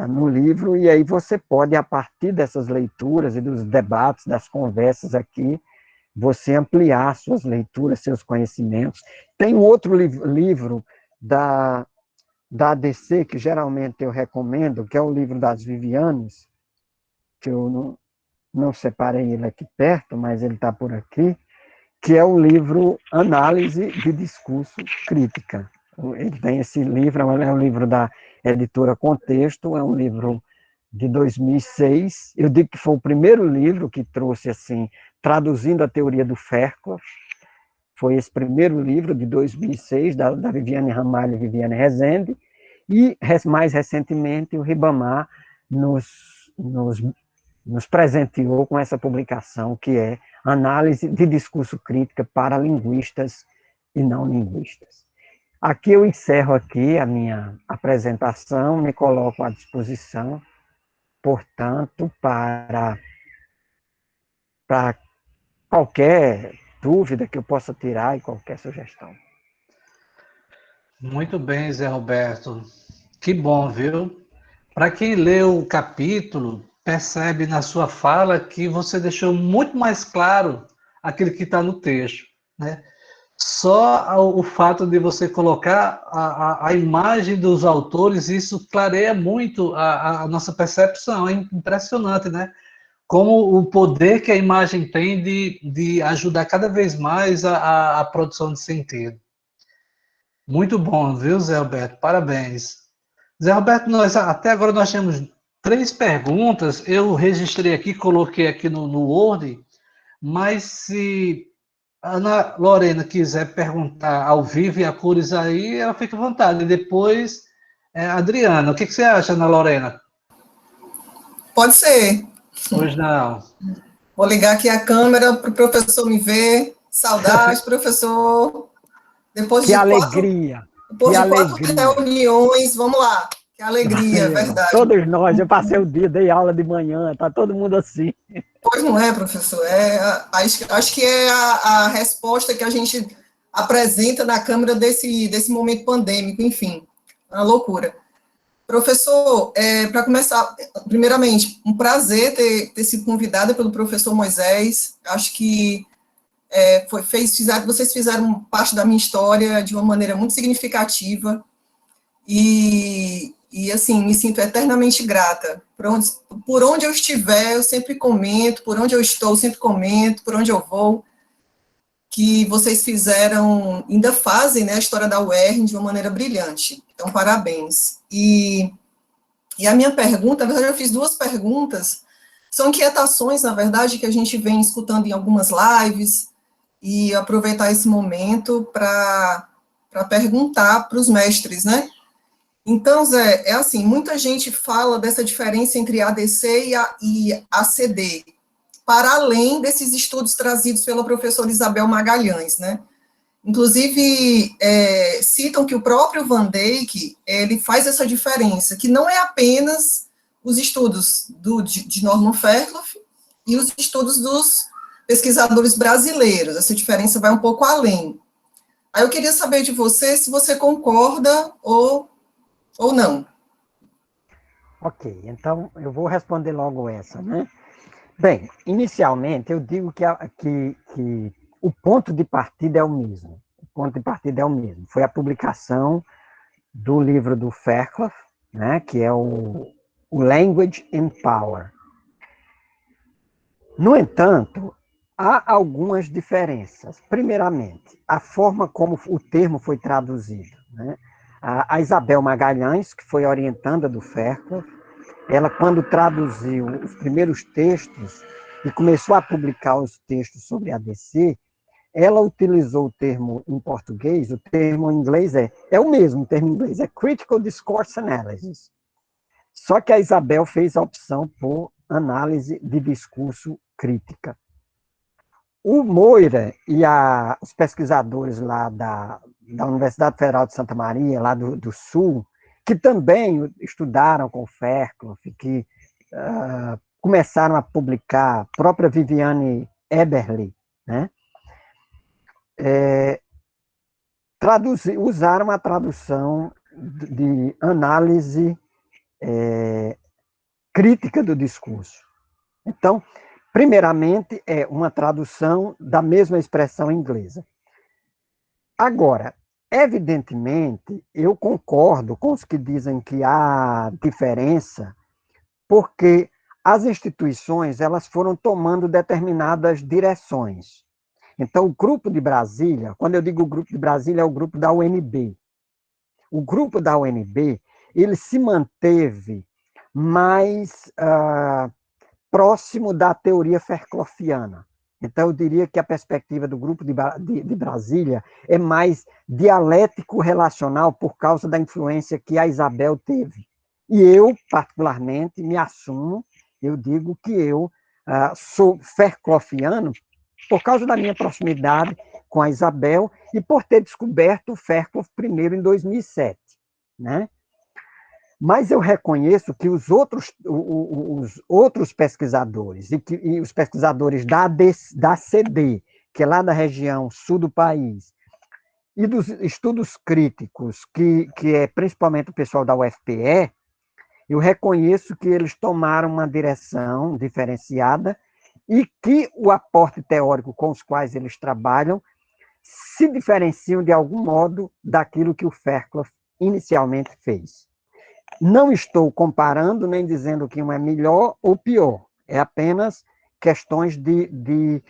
no livro, e aí você pode, a partir dessas leituras e dos debates, das conversas aqui, você ampliar suas leituras, seus conhecimentos. Tem um outro livro da ADC, que geralmente eu recomendo, que é o livro das Vivianes, que eu não separei ele aqui perto, mas ele está por aqui, que é o livro Análise de Discurso Crítica. Ele tem esse livro, é um livro da editora Contexto, é um livro de 2006. Eu digo que foi o primeiro livro que trouxe, assim, traduzindo a teoria do Fairclough. Foi esse primeiro livro de 2006, da Viviane Ramalho e Viviane Rezende, e, mais recentemente, o Ribamar nos presenteou com essa publicação, que é Análise de Discurso Crítica para Linguistas e Não Linguistas. Aqui eu encerro aqui a minha apresentação, me coloco à disposição, portanto, para qualquer dúvida que eu possa tirar e qualquer sugestão. Muito bem, Zé Roberto. Que bom, viu? Para quem leu o capítulo, percebe na sua fala que você deixou muito mais claro aquilo que está no texto, né? Só o fato de você colocar a imagem dos autores, isso clareia muito a nossa percepção. É impressionante, né? Como o poder que a imagem tem de ajudar cada vez mais a produção de sentido. Muito bom, viu, Zé Alberto? Parabéns. Zé Alberto, até agora nós temos 3 perguntas. Eu registrei aqui, coloquei aqui no Word, mas se a Ana Lorena quiser perguntar ao vivo e a cores aí, ela fica à vontade. E depois, Adriana, o que você acha, Ana Lorena? Pode ser. Pois não. Vou ligar aqui a câmera para o professor me ver. Saudades, professor. Depois que de alegria! Depois que de 4 alegria. Reuniões, vamos lá. Que alegria, é verdade. Todos nós, eu passei o dia, dei aula de manhã, tá todo mundo assim. Pois não é, professor. Acho que é a resposta que a gente apresenta na Câmara desse momento pandêmico, enfim, uma loucura. Professor, para começar, primeiramente, um prazer ter sido convidada pelo professor Moisés. Acho que vocês fizeram parte da minha história de uma maneira muito significativa. E e, assim, me sinto eternamente grata. Por onde eu estiver, eu sempre comento, por onde eu estou, eu sempre comento, por onde eu vou, que vocês fizeram, ainda fazem, né, a história da UERN de uma maneira brilhante. Então, parabéns. E a minha pergunta, na verdade, eu fiz duas perguntas, são inquietações, na verdade, que a gente vem escutando em algumas lives, e aproveitar esse momento para perguntar para os mestres, né? Então, Zé, é assim, muita gente fala dessa diferença entre ADC e ACD, para além desses estudos trazidos pela professora Isabel Magalhães, né? Inclusive, citam que o próprio Van Dijk, ele faz essa diferença, que não é apenas os estudos de Norman Fairclough e os estudos dos pesquisadores brasileiros, essa diferença vai um pouco além. Aí eu queria saber de você se você concorda ou não. Ok, então eu vou responder logo essa, né? Bem, inicialmente eu digo que o ponto de partida é o mesmo. O ponto de partida é o mesmo. Foi a publicação do livro do Fairclough, né, que é o Language and Power. No entanto, há algumas diferenças. Primeiramente, a forma como o termo foi traduzido, né? A Isabel Magalhães, que foi orientanda do Fairclough, ela, quando traduziu os primeiros textos e começou a publicar os textos sobre ADC, ela utilizou o termo em português, o termo em inglês é o mesmo, o termo em inglês é Critical Discourse Analysis. Só que a Isabel fez a opção por análise de discurso crítica. O Moira e os pesquisadores lá da Universidade Federal de Santa Maria, lá do Sul, que também estudaram com o Fairclough, que começaram a publicar, a própria Viviane Eberle, né? Usaram a tradução de análise crítica do discurso. Então, primeiramente, é uma tradução da mesma expressão inglesa. Agora, evidentemente, eu concordo com os que dizem que há diferença, porque as instituições elas foram tomando determinadas direções. Então, o Grupo de Brasília, quando eu digo Grupo de Brasília, é o grupo da UNB. O grupo da UNB, ele se manteve mais próximo da teoria faircloughiana. Então, eu diria que a perspectiva do Grupo de Brasília é mais dialético-relacional por causa da influência que a Isabel teve. E eu, particularmente, me assumo, eu digo que eu sou faircloughiano por causa da minha proximidade com a Isabel e por ter descoberto o Fairclough primeiro em 2007, né? Mas eu reconheço que os outros pesquisadores, e os pesquisadores da CD, que é lá da região sul do país, e dos estudos críticos, que é principalmente o pessoal da UFPE, eu reconheço que eles tomaram uma direção diferenciada e que o aporte teórico com os quais eles trabalham se diferenciam de algum modo daquilo que o Fairclough inicialmente fez. Não estou comparando nem dizendo que um é melhor ou pior, é apenas questões de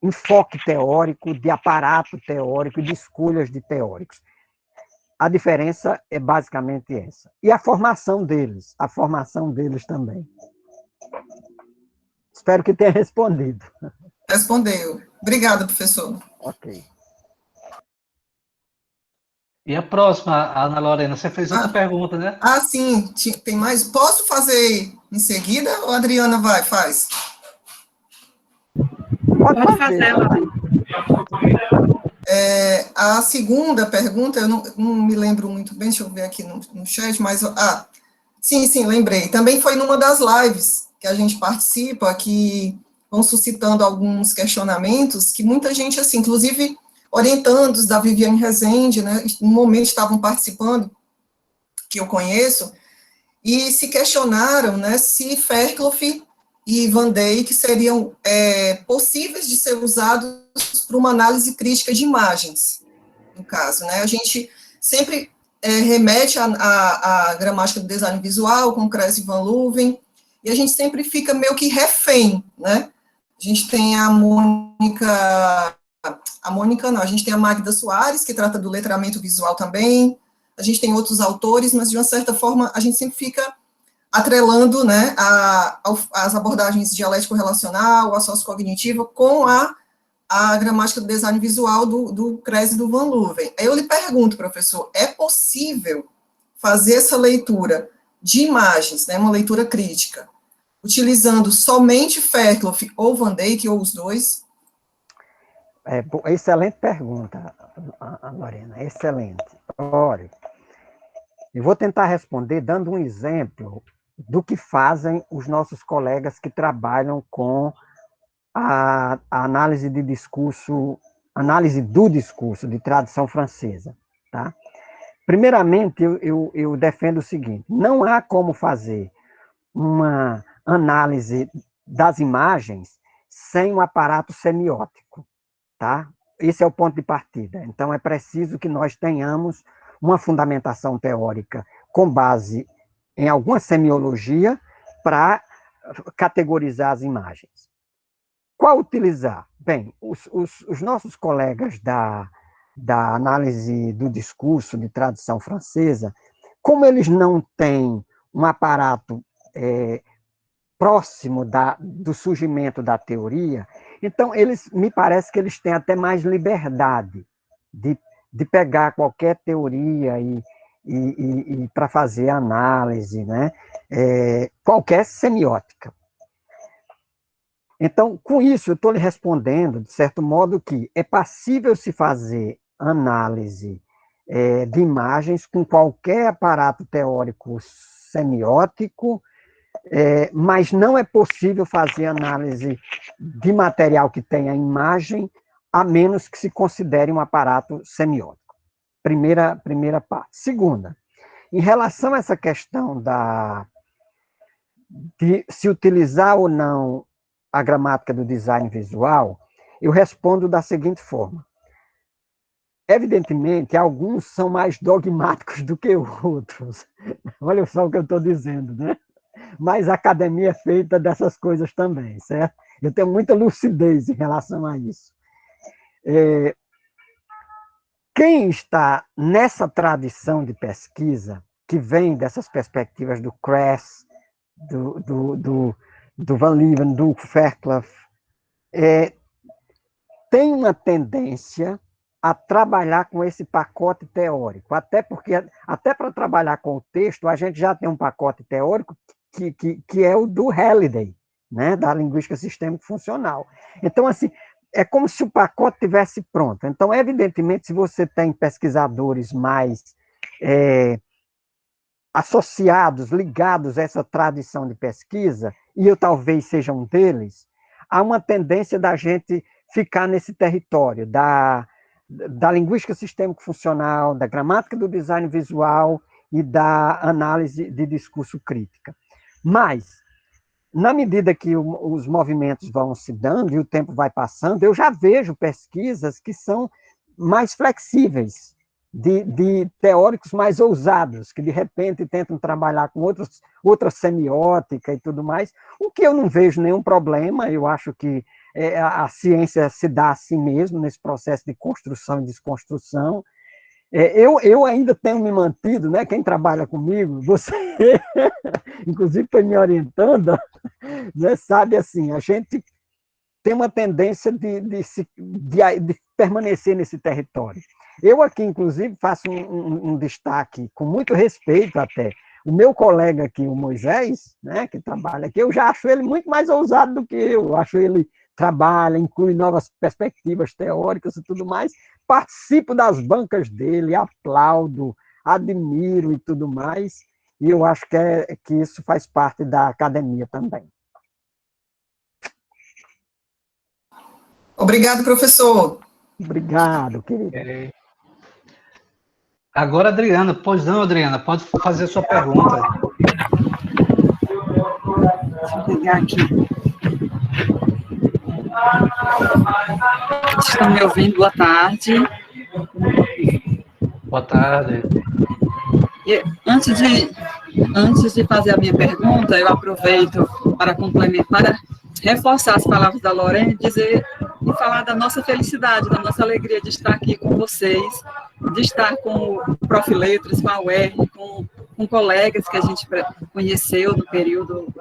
enfoque teórico, de aparato teórico, de escolhas de teóricos. A diferença é basicamente essa. E a formação deles também. Espero que tenha respondido. Respondeu. Obrigada, professor. Ok. E a próxima, Ana Lorena, você fez outra pergunta, né? Sim, tem mais. Posso fazer em seguida ou a Adriana faz? Pode fazer, Lorena. A segunda pergunta, eu não me lembro muito bem, deixa eu ver aqui no chat, mas... sim, lembrei. Também foi numa das lives que a gente participa, que vão suscitando alguns questionamentos, que muita gente, assim, inclusive orientandos da Viviane Rezende, né, no momento estavam participando, que eu conheço, e se questionaram, né, se Fairclough e Van Dijk seriam possíveis de ser usados para uma análise crítica de imagens, no caso, né, a gente sempre remete à gramática do design visual, com Kress e Van Leuven, e a gente sempre fica meio que refém, né? A gente tem a gente tem a Magda Soares, que trata do letramento visual também, a gente tem outros autores, mas de uma certa forma a gente sempre fica atrelando, né, as abordagens dialético-relacional, a sociocognitiva, com a gramática do design visual do Kress e do Van Leuven. Aí eu lhe pergunto, professor, é possível fazer essa leitura de imagens, né, uma leitura crítica, utilizando somente Fairclough ou Van Dyck, ou os dois? Excelente pergunta, Lorena, excelente. Olha, eu vou tentar responder dando um exemplo do que fazem os nossos colegas que trabalham com a análise do discurso de tradição francesa, tá? Primeiramente, eu defendo o seguinte: não há como fazer uma análise das imagens sem um aparato semiótico, tá? Esse é o ponto de partida. Então, é preciso que nós tenhamos uma fundamentação teórica com base em alguma semiologia para categorizar as imagens. Qual utilizar? Bem, os nossos colegas da análise do discurso de tradição francesa, como eles não têm um aparato próximo do surgimento da teoria, então me parece que eles têm até mais liberdade de pegar qualquer teoria e para fazer análise, né? Qualquer semiótica. Então, com isso, eu estou lhe respondendo, de certo modo, que é passível se fazer análise de imagens com qualquer aparato teórico semiótico, mas não é possível fazer análise de material que tenha imagem, a menos que se considere um aparato semiótico. Primeira parte. Segunda, em relação a essa questão de se utilizar ou não a gramática do design visual, eu respondo da seguinte forma. Evidentemente, alguns são mais dogmáticos do que outros. Olha só o que eu estou dizendo, né? Mas a academia é feita dessas coisas também, certo? Eu tenho muita lucidez em relação a isso. Quem está nessa tradição de pesquisa, que vem dessas perspectivas do Kress, do Van Leuven, do Fairclough, tem uma tendência a trabalhar com esse pacote teórico, até para trabalhar com o texto, a gente já tem um pacote teórico que é o do Halliday, né, da linguística sistêmico funcional. Então, assim, é como se o pacote tivesse pronto. Então, evidentemente, se você tem pesquisadores mais associados, ligados a essa tradição de pesquisa, e eu talvez seja um deles, há uma tendência da gente ficar nesse território da linguística sistêmico-funcional, da gramática do design visual e da análise de discurso crítica. Mas, na medida que os movimentos vão se dando e o tempo vai passando, eu já vejo pesquisas que são mais flexíveis, de teóricos mais ousados, que de repente tentam trabalhar com outra semiótica e tudo mais, o que eu não vejo nenhum problema. Eu acho que a ciência se dá a si mesmo nesse processo de construção e desconstrução. Eu ainda tenho me mantido, né? Quem trabalha comigo, você, inclusive, foi me orientando, né, sabe, assim, a gente tem uma tendência de permanecer nesse território. Eu aqui, inclusive, faço um destaque, com muito respeito até, o meu colega aqui, o Moisés, né, que trabalha aqui, eu já acho ele muito mais ousado do que eu acho ele trabalha, inclui novas perspectivas teóricas e tudo mais, participo das bancas dele, aplaudo, admiro e tudo mais, e eu acho que isso faz parte da academia também. Obrigado, professor. Obrigado, querido. Agora, Adriana, pois não, Adriana, pode fazer a sua pergunta. Deixa eu pegar aqui. Estão me ouvindo? Boa tarde. Boa tarde. E antes de fazer a minha pergunta, eu aproveito para complementar, para reforçar as palavras da Lorena e falar da nossa felicidade, da nossa alegria de estar aqui com vocês, de estar com o Prof. Letras, com a UERN, com colegas que a gente conheceu no período,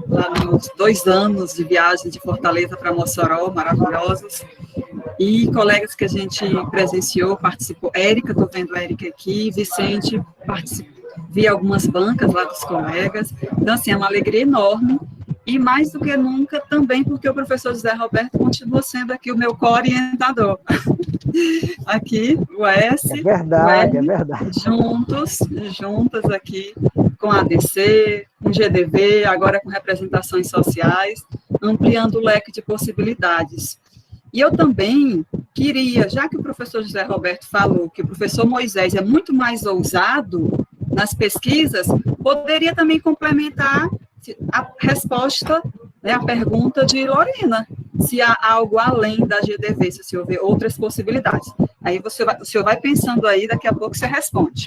lá nos 2 anos de viagem de Fortaleza para Mossoró, maravilhosos, e colegas que a gente presenciou, participou. Érica, estou vendo a Érica aqui, Vicente, vi algumas bancas lá dos colegas. Então, assim, é uma alegria enorme, e mais do que nunca também porque o professor José Roberto continua sendo aqui o meu co-orientador. Aqui, o S, é verdade, o R, é verdade. juntas aqui com a ADC, com GDV, agora com representações sociais, ampliando o leque de possibilidades. E eu também queria, já que o professor José Roberto falou que o professor Moisés é muito mais ousado nas pesquisas, poderia também complementar a resposta, né, a pergunta de Lorena, se há algo além da GDV, se houver outras possibilidades. Aí o senhor vai pensando aí, daqui a pouco você responde.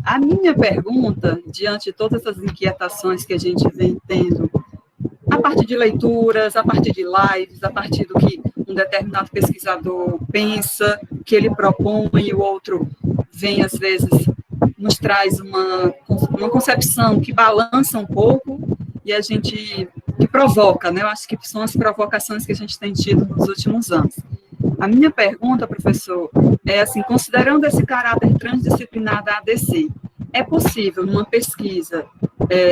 A minha pergunta, diante de todas essas inquietações que a gente vem tendo, a partir de leituras, a partir de lives, a partir do que um determinado pesquisador pensa, que ele propõe, e o outro vem, às vezes, nos traz uma concepção que balança um pouco, e a gente, que provoca, né? Eu acho que são as provocações que a gente tem tido nos últimos anos. A minha pergunta, professor, é assim, considerando esse caráter transdisciplinar da ADC, é possível, numa pesquisa,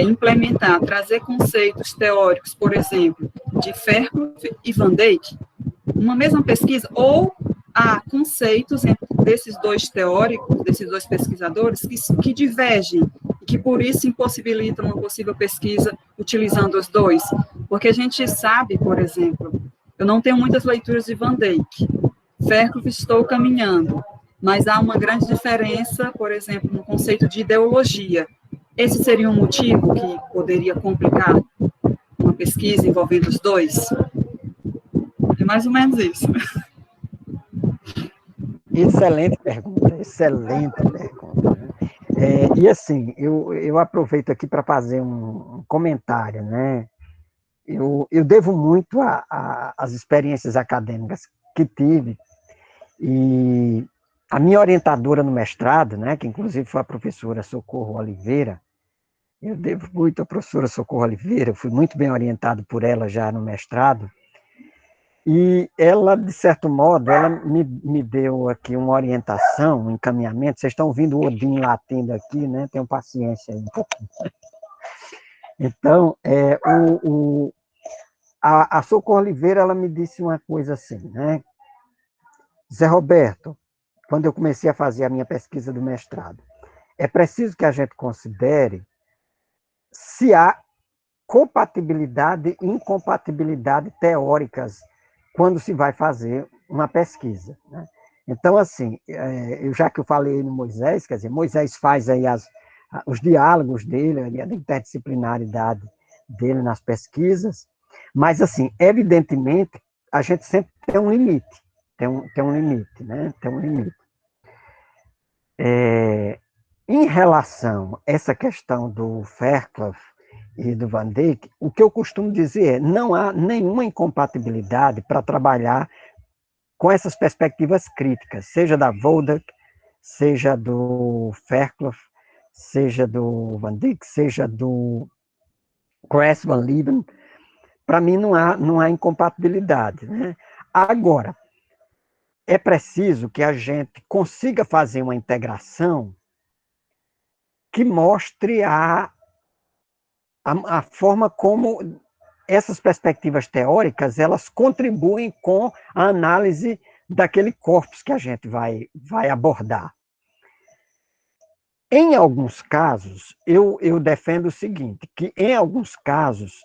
implementar, trazer conceitos teóricos, por exemplo, de Fairclough e Van Dijk, uma mesma pesquisa, ou há conceitos desses dois teóricos, desses dois pesquisadores, que divergem, e que por isso impossibilitam uma possível pesquisa utilizando os dois? Porque a gente sabe, por exemplo, eu não tenho muitas leituras de Van Dijk, Fairclough estou caminhando, mas há uma grande diferença, por exemplo, no conceito de ideologia. Esse seria um motivo que poderia complicar uma pesquisa envolvendo os dois? É mais ou menos isso. Excelente pergunta, excelente pergunta. Né? E assim, eu aproveito aqui para fazer um comentário, né? Eu devo muito às experiências acadêmicas que tive, e a minha orientadora no mestrado, né, que inclusive foi a professora Socorro Oliveira, eu devo muito à professora Socorro Oliveira, eu fui muito bem orientado por ela já no mestrado, e ela, de certo modo, ela me deu aqui uma orientação, um encaminhamento. Vocês estão ouvindo o Odin latendo aqui, né? Tenham paciência aí um pouquinho. Então, a Socorro Oliveira, ela me disse uma coisa assim, né? Zé Roberto, quando eu comecei a fazer a minha pesquisa do mestrado, é preciso que a gente considere se há compatibilidade e incompatibilidade teóricas quando se vai fazer uma pesquisa. Né? Então, assim, já que eu falei no Moisés, quer dizer, Moisés faz aí os diálogos dele, a interdisciplinaridade dele nas pesquisas, mas, assim, evidentemente, a gente sempre tem um limite, tem um limite, né? Tem um limite. Em relação a essa questão do Fairclough e do Van Dijk, o que eu costumo dizer é não há nenhuma incompatibilidade para trabalhar com essas perspectivas críticas, seja da Voldek, seja do Fairclough, seja do Van Dijk, seja do Kress Van Lieben. Para mim não há incompatibilidade. Né? Agora, é preciso que a gente consiga fazer uma integração que mostre a forma como essas perspectivas teóricas elas contribuem com a análise daquele corpus que a gente vai abordar. Em alguns casos, eu defendo o seguinte, que em alguns casos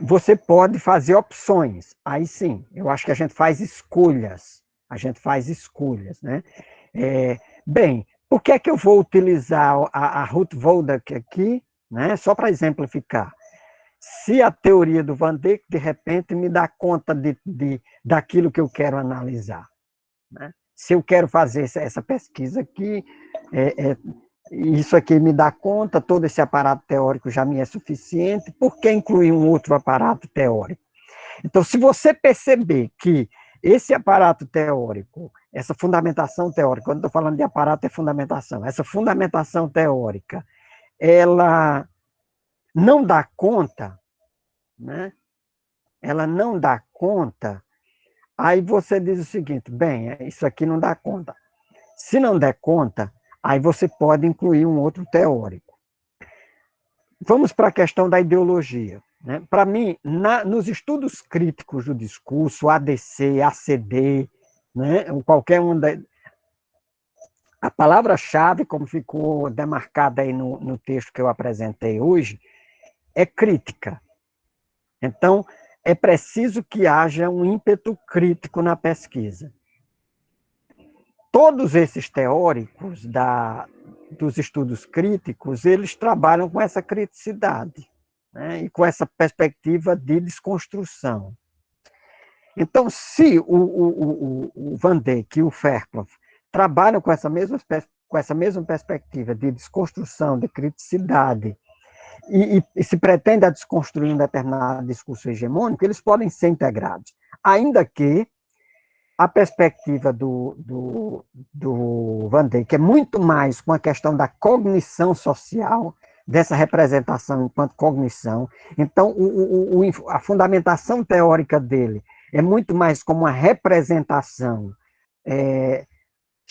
você pode fazer opções. Aí sim, eu acho que a gente faz escolhas. Né? Bem, por que é que eu vou utilizar a Ruth Woldek aqui, né? Só para exemplificar. Se a teoria do Van Dijk, de repente, me dá conta daquilo que eu quero analisar. Né? Se eu quero fazer essa pesquisa aqui, isso aqui me dá conta, todo esse aparato teórico já me é suficiente, por que incluir um outro aparato teórico? Então, se você perceber que esse aparato teórico, essa fundamentação teórica, quando estou falando de aparato é fundamentação, essa fundamentação teórica, ela não dá conta, né? Ela não dá conta, aí você diz o seguinte, bem, isso aqui não dá conta. Se não der conta, aí você pode incluir um outro teórico. Vamos para a questão da ideologia. Né? Para mim, nos estudos críticos do discurso, ADC, ACD, né? Qualquer um a palavra-chave, como ficou demarcada aí no texto que eu apresentei hoje, é crítica. Então, é preciso que haja um ímpeto crítico na pesquisa. Todos esses teóricos dos estudos críticos, eles trabalham com essa criticidade, né, e com essa perspectiva de desconstrução. Então, se o Van Dijk e o Fairclough trabalham com essa mesma perspectiva de desconstrução, de criticidade, e se pretende a desconstruir um determinado discurso hegemônico, eles podem ser integrados, ainda que a perspectiva do Van Dijk é muito mais com a questão da cognição social, dessa representação enquanto cognição. Então, a fundamentação teórica dele é muito mais como uma representação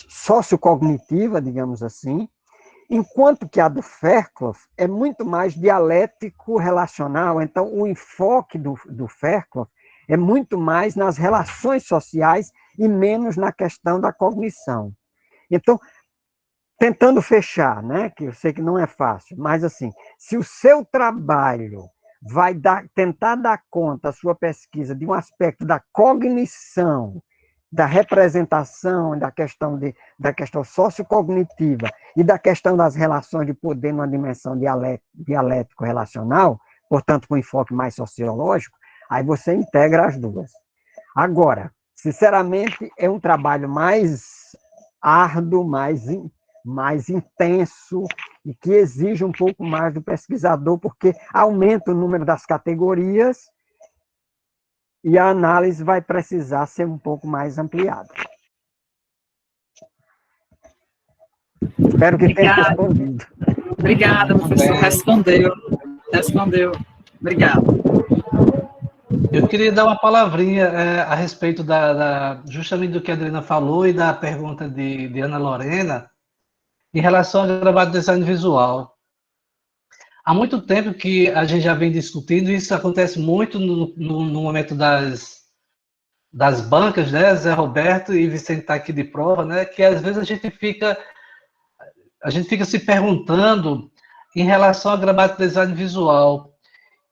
sociocognitiva, digamos assim, enquanto que a do Fairclough é muito mais dialético-relacional. Então, o enfoque do Fairclough é muito mais nas relações sociais e menos na questão da cognição. Então, tentando fechar, né, que eu sei que não é fácil, mas assim, se o seu trabalho vai tentar dar conta, a sua pesquisa, de um aspecto da cognição, da representação, da questão sociocognitiva e da questão das relações de poder numa dimensão dialético-relacional, portanto, com enfoque mais sociológico, aí você integra as duas. Agora, sinceramente, é um trabalho mais árduo, mais intenso e que exige um pouco mais do pesquisador, porque aumenta o número das categorias e a análise vai precisar ser um pouco mais ampliada. Espero que tenha respondido. Obrigada, professor. Respondeu. Obrigada. Eu queria dar uma palavrinha a respeito justamente do que a Adriana falou e da pergunta de Ana Lorena em relação ao gravado de design visual. Há muito tempo que a gente já vem discutindo, e isso acontece muito no momento das bancas, né? Zé Roberto e Vicente está aqui de prova, né? Que às vezes a gente fica se perguntando em relação ao gravado de design visual.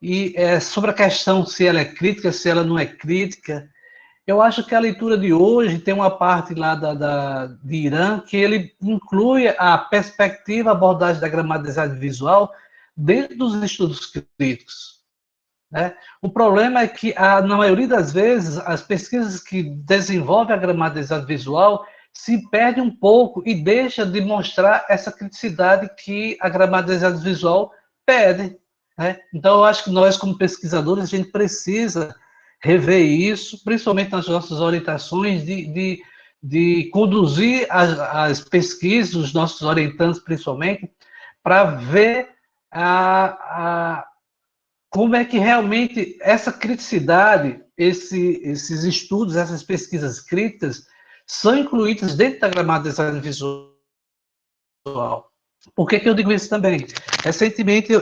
E sobre a questão se ela é crítica, se ela não é crítica, eu acho que a leitura de hoje tem uma parte lá de Irã que ele inclui a perspectiva, a abordagem da gramática de design visual dentro dos estudos críticos. Né? O problema é que, na maioria das vezes, as pesquisas que desenvolvem a gramática de design visual se perdem um pouco e deixa de mostrar essa criticidade que a gramática de design visual pede. Né? Então, eu acho que nós, como pesquisadores, a gente precisa rever isso, principalmente nas nossas orientações, de conduzir as pesquisas, os nossos orientandos, principalmente, para ver como é que realmente essa criticidade, esses estudos, essas pesquisas críticas, são incluídas dentro da gramática de design visual. Por que eu digo isso também? Recentemente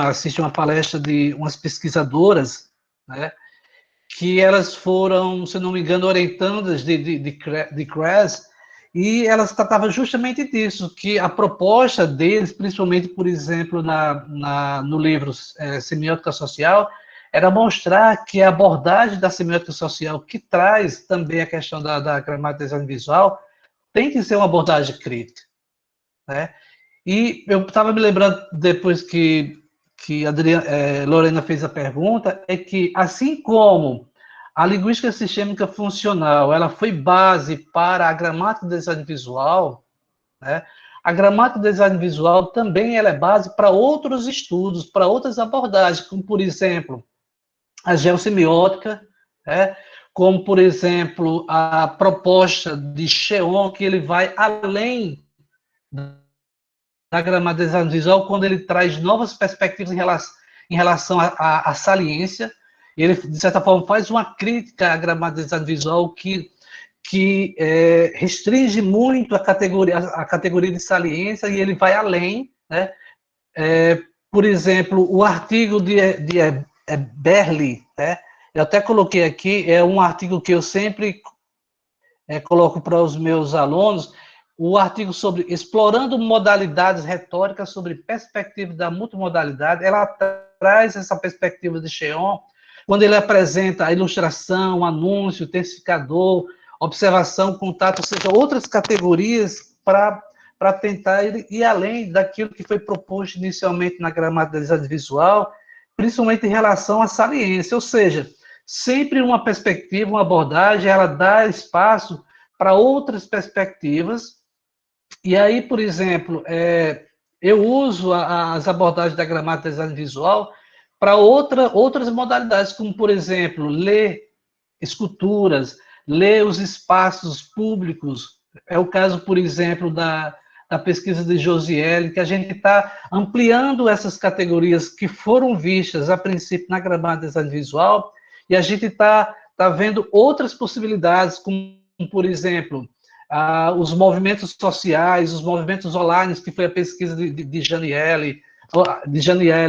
assisti uma palestra de umas pesquisadoras, né, que elas foram, se não me engano, orientandas de CRES, e elas tratavam justamente disso, que a proposta deles, principalmente, por exemplo, no livro Semiótica Social, era mostrar que a abordagem da semiótica social, que traz também a questão da gramática de design visual, tem que ser uma abordagem crítica. Né? E eu estava me lembrando, depois que a Lorena fez a pergunta, é que, assim como a linguística sistêmica funcional ela foi base para a gramática do design visual, né, a gramática do design visual também ela é base para outros estudos, para outras abordagens, como, por exemplo, a geossemiótica, né? Como, por exemplo, a proposta de Cheon, que ele vai além da gramática do design visual, quando ele traz novas perspectivas em relação à saliência. Ele, de certa forma, faz uma crítica à gramática do design visual que restringe muito a categoria de saliência, e ele vai além, né? Por exemplo, o artigo de Berli, né? Eu até coloquei aqui, é um artigo que eu sempre coloco para os meus alunos, o artigo sobre explorando modalidades retóricas sobre perspectiva da multimodalidade. Ela traz essa perspectiva de Cheon, quando ele apresenta a ilustração, anúncio, tensificador, observação, contato, ou seja, outras categorias para tentar ir além daquilo que foi proposto inicialmente na gramática do design visual, principalmente em relação à saliência, ou seja, sempre uma perspectiva, uma abordagem, ela dá espaço para outras perspectivas. E aí, por exemplo, eu uso as abordagens da gramática do design visual para outras modalidades, como, por exemplo, ler esculturas, ler os espaços públicos. É o caso, por exemplo, da pesquisa de Josiele, que a gente está ampliando essas categorias que foram vistas, a princípio, na gramática do design visual, e a gente está vendo outras possibilidades, como, por exemplo, os movimentos sociais, os movimentos online, que foi a pesquisa de Janiele,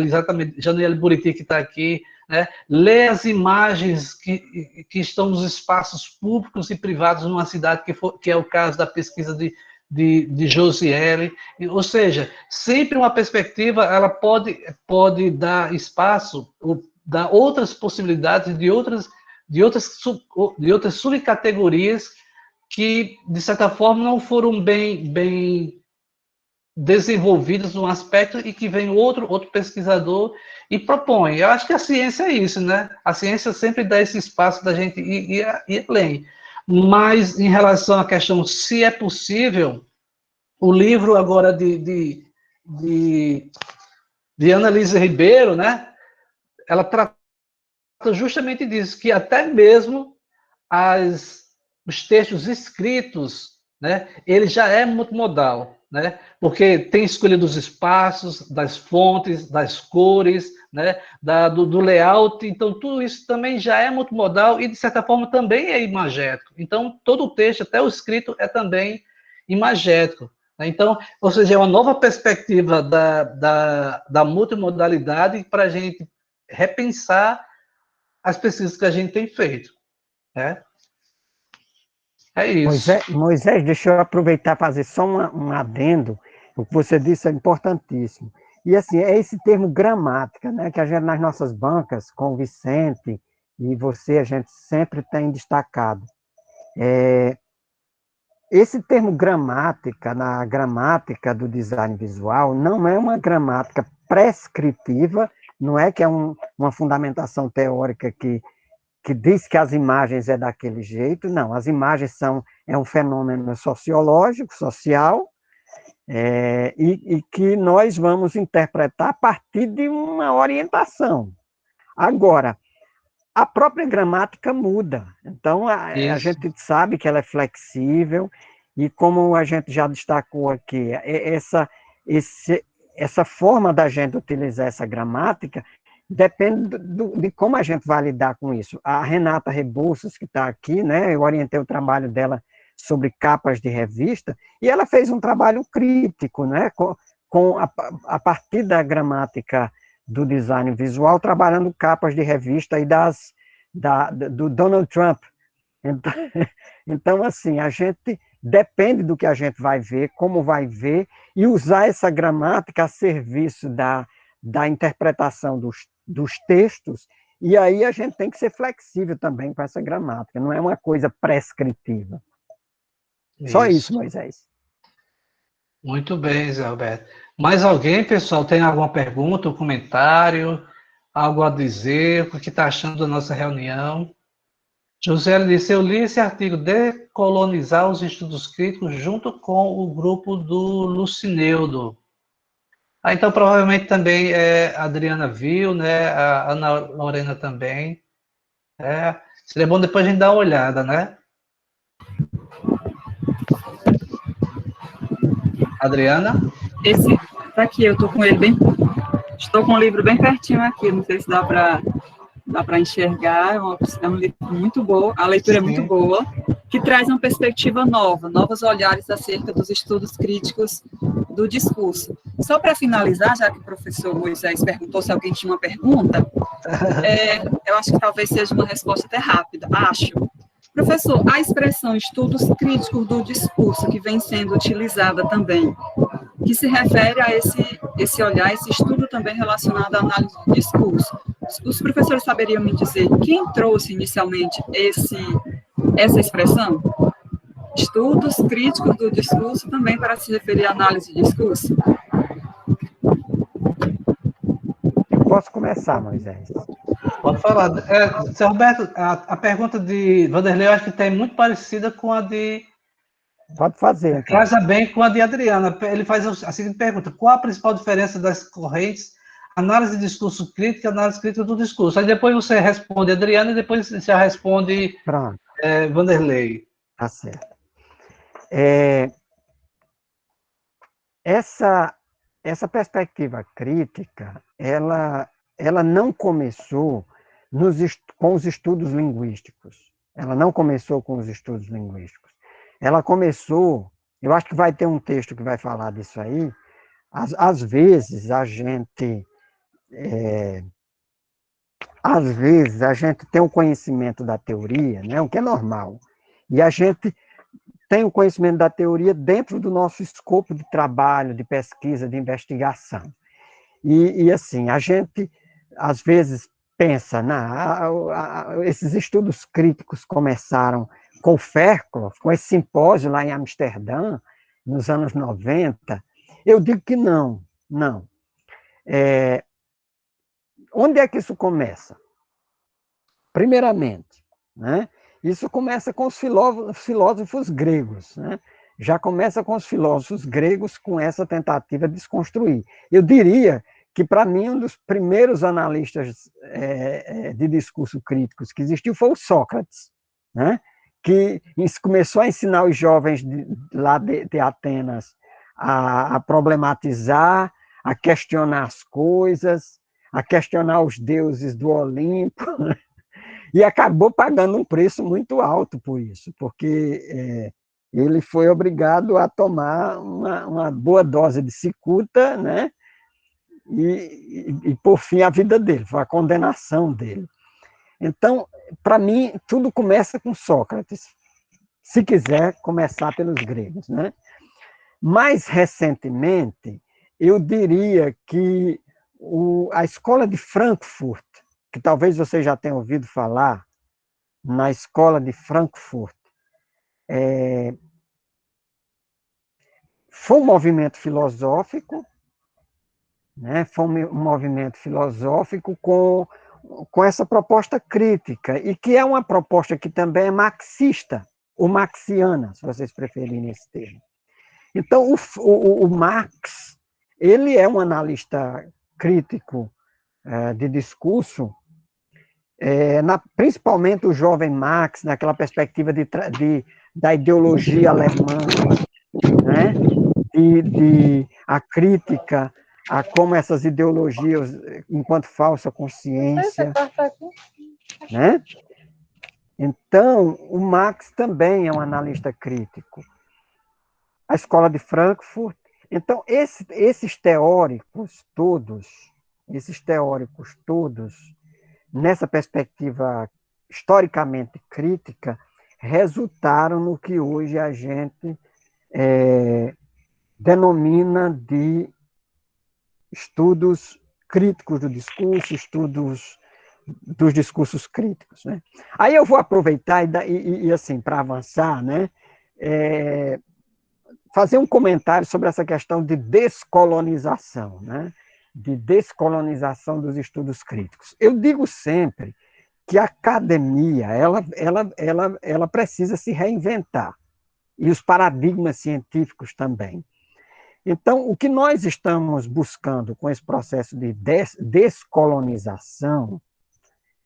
exatamente, Janiele Buriti, que está aqui, né? Ler as imagens que estão nos espaços públicos e privados numa cidade, que é o caso da pesquisa de Josiele. Ou seja, sempre uma perspectiva, ela pode dar espaço, dar outras possibilidades de outras subcategorias que, de certa forma, não foram bem desenvolvidas num aspecto, e que vem outro pesquisador e propõe. Eu acho que a ciência é isso, né? A ciência sempre dá esse espaço da gente ir além. Mas, em relação à questão se é possível, o livro agora de Annalise Ribeiro, né? Ela trata justamente disso, que até mesmo os textos escritos, né, ele já é multimodal, né, porque tem escolha dos espaços, das fontes, das cores, né, do layout. Então tudo isso também já é multimodal e, de certa forma, também é imagético. Então todo o texto, até o escrito, é também imagético, né? Então, ou seja, é uma nova perspectiva da multimodalidade para a gente repensar as pesquisas que a gente tem feito, né? É isso. Moisés, deixa eu aproveitar e fazer só um adendo. O que você disse é importantíssimo. E assim, é esse termo gramática, né, que a gente, nas nossas bancas, com o Vicente e você, a gente sempre tem destacado. Esse termo gramática, na gramática do design visual, não é uma gramática prescritiva, não é que é uma fundamentação teórica que diz que as imagens é daquele jeito. Não, as imagens é um fenômeno sociológico, social, e que nós vamos interpretar a partir de uma orientação. Agora, a própria gramática muda, então a gente sabe que ela é flexível, e como a gente já destacou aqui, essa forma da gente utilizar essa gramática depende de como a gente vai lidar com isso. A Renata Rebouças, que está aqui, né, eu orientei o trabalho dela sobre capas de revista, e ela fez um trabalho crítico, né, a partir da gramática do design visual, trabalhando capas de revista e do Donald Trump. Então, assim, a gente depende do que a gente vai ver, como vai ver, e usar essa gramática a serviço da interpretação dos textos, e aí a gente tem que ser flexível também com essa gramática, não é uma coisa prescritiva. Só isso, Moisés. Muito bem, Zé Alberto. Mais alguém, pessoal, tem alguma pergunta, um comentário, algo a dizer, o que está achando da nossa reunião? José disse, eu li esse artigo, Decolonizar os Estudos Críticos, junto com o grupo do Lucineudo. Então, provavelmente também a Adriana viu, né? A Ana Lorena também. Seria bom depois a gente dar uma olhada, né? Adriana? Esse tá aqui, eu tô com ele bem. Estou com o livro bem pertinho aqui, não sei se dá para enxergar. É um livro muito bom, a leitura é muito Sim. boa, que traz uma perspectiva nova, novos olhares acerca dos estudos críticos do discurso. Só para finalizar, já que o professor Moisés perguntou se alguém tinha uma pergunta, eu acho que talvez seja uma resposta até rápida, acho. Professor, a expressão estudos críticos do discurso, que vem sendo utilizada também, que se refere a esse olhar, esse estudo também relacionado à análise do discurso. Os professores saberiam me dizer quem trouxe inicialmente essa expressão? Estudos críticos do discurso também para se referir à análise do discurso? Eu posso começar, Moisés. Pode falar. Seu Roberto, a pergunta de Vanderlei eu acho que tem muito parecida com a de... Pode fazer, então. Casa bem com a de Adriana. Ele faz a seguinte pergunta: qual a principal diferença das correntes análise de discurso crítico e análise crítica do discurso? Aí depois você responde Adriana e depois você já responde Vanderlei. Tá certo. Essa perspectiva crítica, ela não começou com os estudos linguísticos. Ela não começou com os estudos linguísticos. Ela começou, eu acho que vai ter um texto que vai falar disso aí. Às vezes a gente tem o conhecimento da teoria, né, o que é normal, e a gente tem o conhecimento da teoria dentro do nosso escopo de trabalho, de pesquisa, de investigação. E assim, a gente, às vezes, pensa, esses estudos críticos começaram com o Fairclough, com esse simpósio lá em Amsterdã, nos anos 90. Eu digo que não. Onde é que isso começa? Primeiramente, né? Isso começa com os filósofos gregos, né? Já começa com os filósofos gregos com essa tentativa de desconstruir. Eu diria que, para mim, um dos primeiros analistas de discurso críticos que existiu foi o Sócrates, né? Que começou a ensinar os jovens lá de Atenas a problematizar, a questionar as coisas, a questionar os deuses do Olimpo, né? E acabou pagando um preço muito alto por isso, porque ele foi obrigado a tomar uma boa dose de cicuta, né? E por fim, a vida dele, foi a condenação dele. Então, para mim, tudo começa com Sócrates, se quiser começar pelos gregos, né? Mais recentemente, eu diria que a escola de Frankfurt, que talvez você já tenha ouvido falar, na escola de Frankfurt, foi um movimento filosófico, né? Foi um movimento filosófico com essa proposta crítica, e que é uma proposta que também é marxista, ou marxiana, se vocês preferirem esse termo. Então, o Marx, ele é um analista crítico de discurso, principalmente o jovem Marx, naquela perspectiva da ideologia alemã, né? A crítica a como essas ideologias, enquanto falsa consciência, né? Então, o Marx também é um analista crítico. A escola de Frankfurt. Então, esses teóricos todos, nessa perspectiva historicamente crítica, resultaram no que hoje a gente denomina de estudos críticos do discurso, estudos dos discursos críticos, né? Aí eu vou aproveitar e assim, para avançar, né? Fazer um comentário sobre essa questão de descolonização, né? De descolonização dos estudos críticos. Eu digo sempre que a academia ela precisa se reinventar, e os paradigmas científicos também. Então, o que nós estamos buscando com esse processo de descolonização,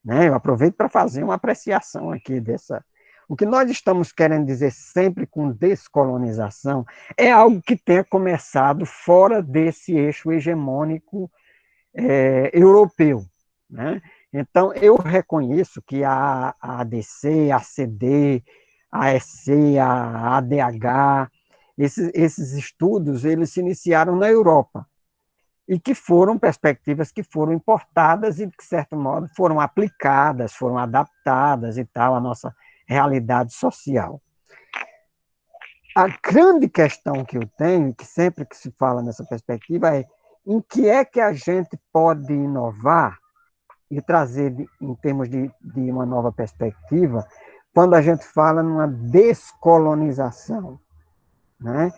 né, eu aproveito para fazer uma apreciação aqui dessa. O que nós estamos querendo dizer sempre com descolonização é algo que tenha começado fora desse eixo hegemônico europeu, né? Então, eu reconheço que a ADC, a CD, a EC, a ADH, esses estudos, eles se iniciaram na Europa, e que foram perspectivas que foram importadas e, de certo modo, foram aplicadas, foram adaptadas e tal, à nossa realidade social. A grande questão que eu tenho, que sempre que se fala nessa perspectiva, é em que é que a gente pode inovar e trazer, em termos de uma nova perspectiva, quando a gente fala numa descolonização, né?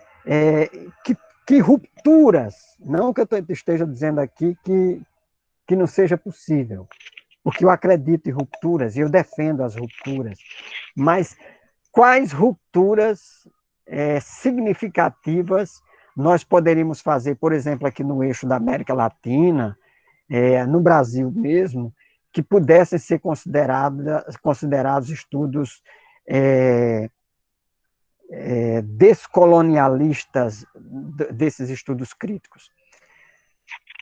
Que rupturas, não que eu esteja dizendo aqui que não seja possível, porque eu acredito em rupturas e eu defendo as rupturas, mas quais rupturas significativas nós poderíamos fazer, por exemplo, aqui no eixo da América Latina, no Brasil mesmo, que pudessem ser considerados estudos descolonialistas desses estudos críticos.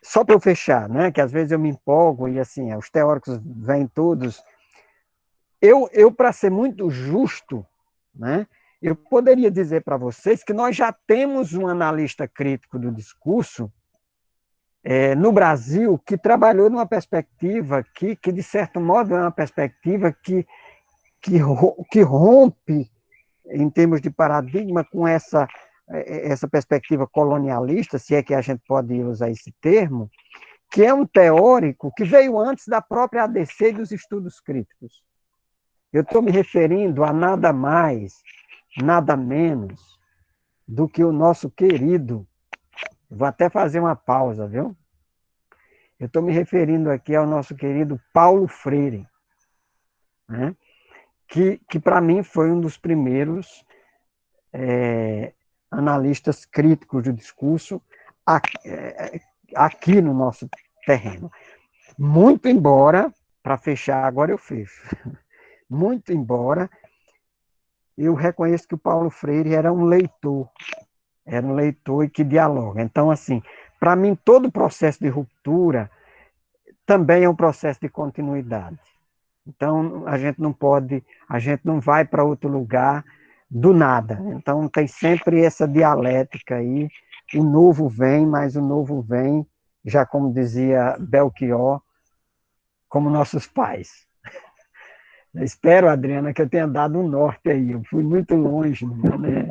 Só para eu fechar, né, que às vezes eu me empolgo e assim, os teóricos vêm todos. Eu para ser muito justo, né, eu poderia dizer para vocês que nós já temos um analista crítico do discurso no Brasil que trabalhou numa perspectiva que de certo modo é uma perspectiva que rompe em termos de paradigma com essa perspectiva colonialista, se é que a gente pode usar esse termo, que é um teórico que veio antes da própria ADC e dos estudos críticos. Eu estou me referindo a nada mais, nada menos do que o nosso querido, vou até fazer uma pausa, viu? Eu estou me referindo aqui ao nosso querido Paulo Freire, né? Que para mim foi um dos primeiros analistas críticos do discurso aqui no nosso terreno. Muito embora, para fechar, agora eu fecho, muito embora eu reconheço que o Paulo Freire era um leitor e que dialoga. Então, assim, para mim, todo processo de ruptura também é um processo de continuidade. Então, a gente não vai para outro lugar do nada. Então, tem sempre essa dialética aí, o novo vem, mas o novo vem, já como dizia Belchior, como nossos pais. Eu espero, Adriana, que eu tenha dado um norte aí, eu fui muito longe, né?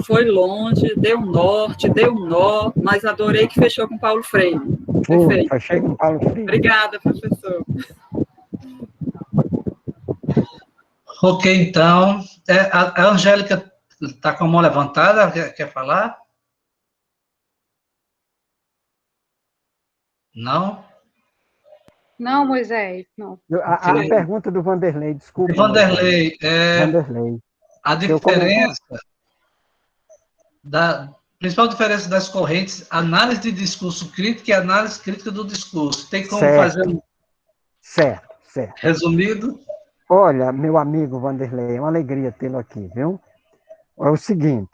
Foi longe, deu um norte, deu um nó, mas adorei que fechou com Paulo Freire. Perfeito. Fechei com Paulo Freire. Obrigada, professor. Ok, então, a Angélica está com a mão levantada, quer falar? Não? Não, Moisés, não. A pergunta do Vanderlei, desculpa. Vanderlei, Vanderlei. A diferença, principal diferença das correntes, análise de discurso crítico e análise crítica do discurso. Tem como fazer um... Certo. Resumido? Olha, meu amigo Vanderlei, é uma alegria tê-lo aqui, viu? É o seguinte,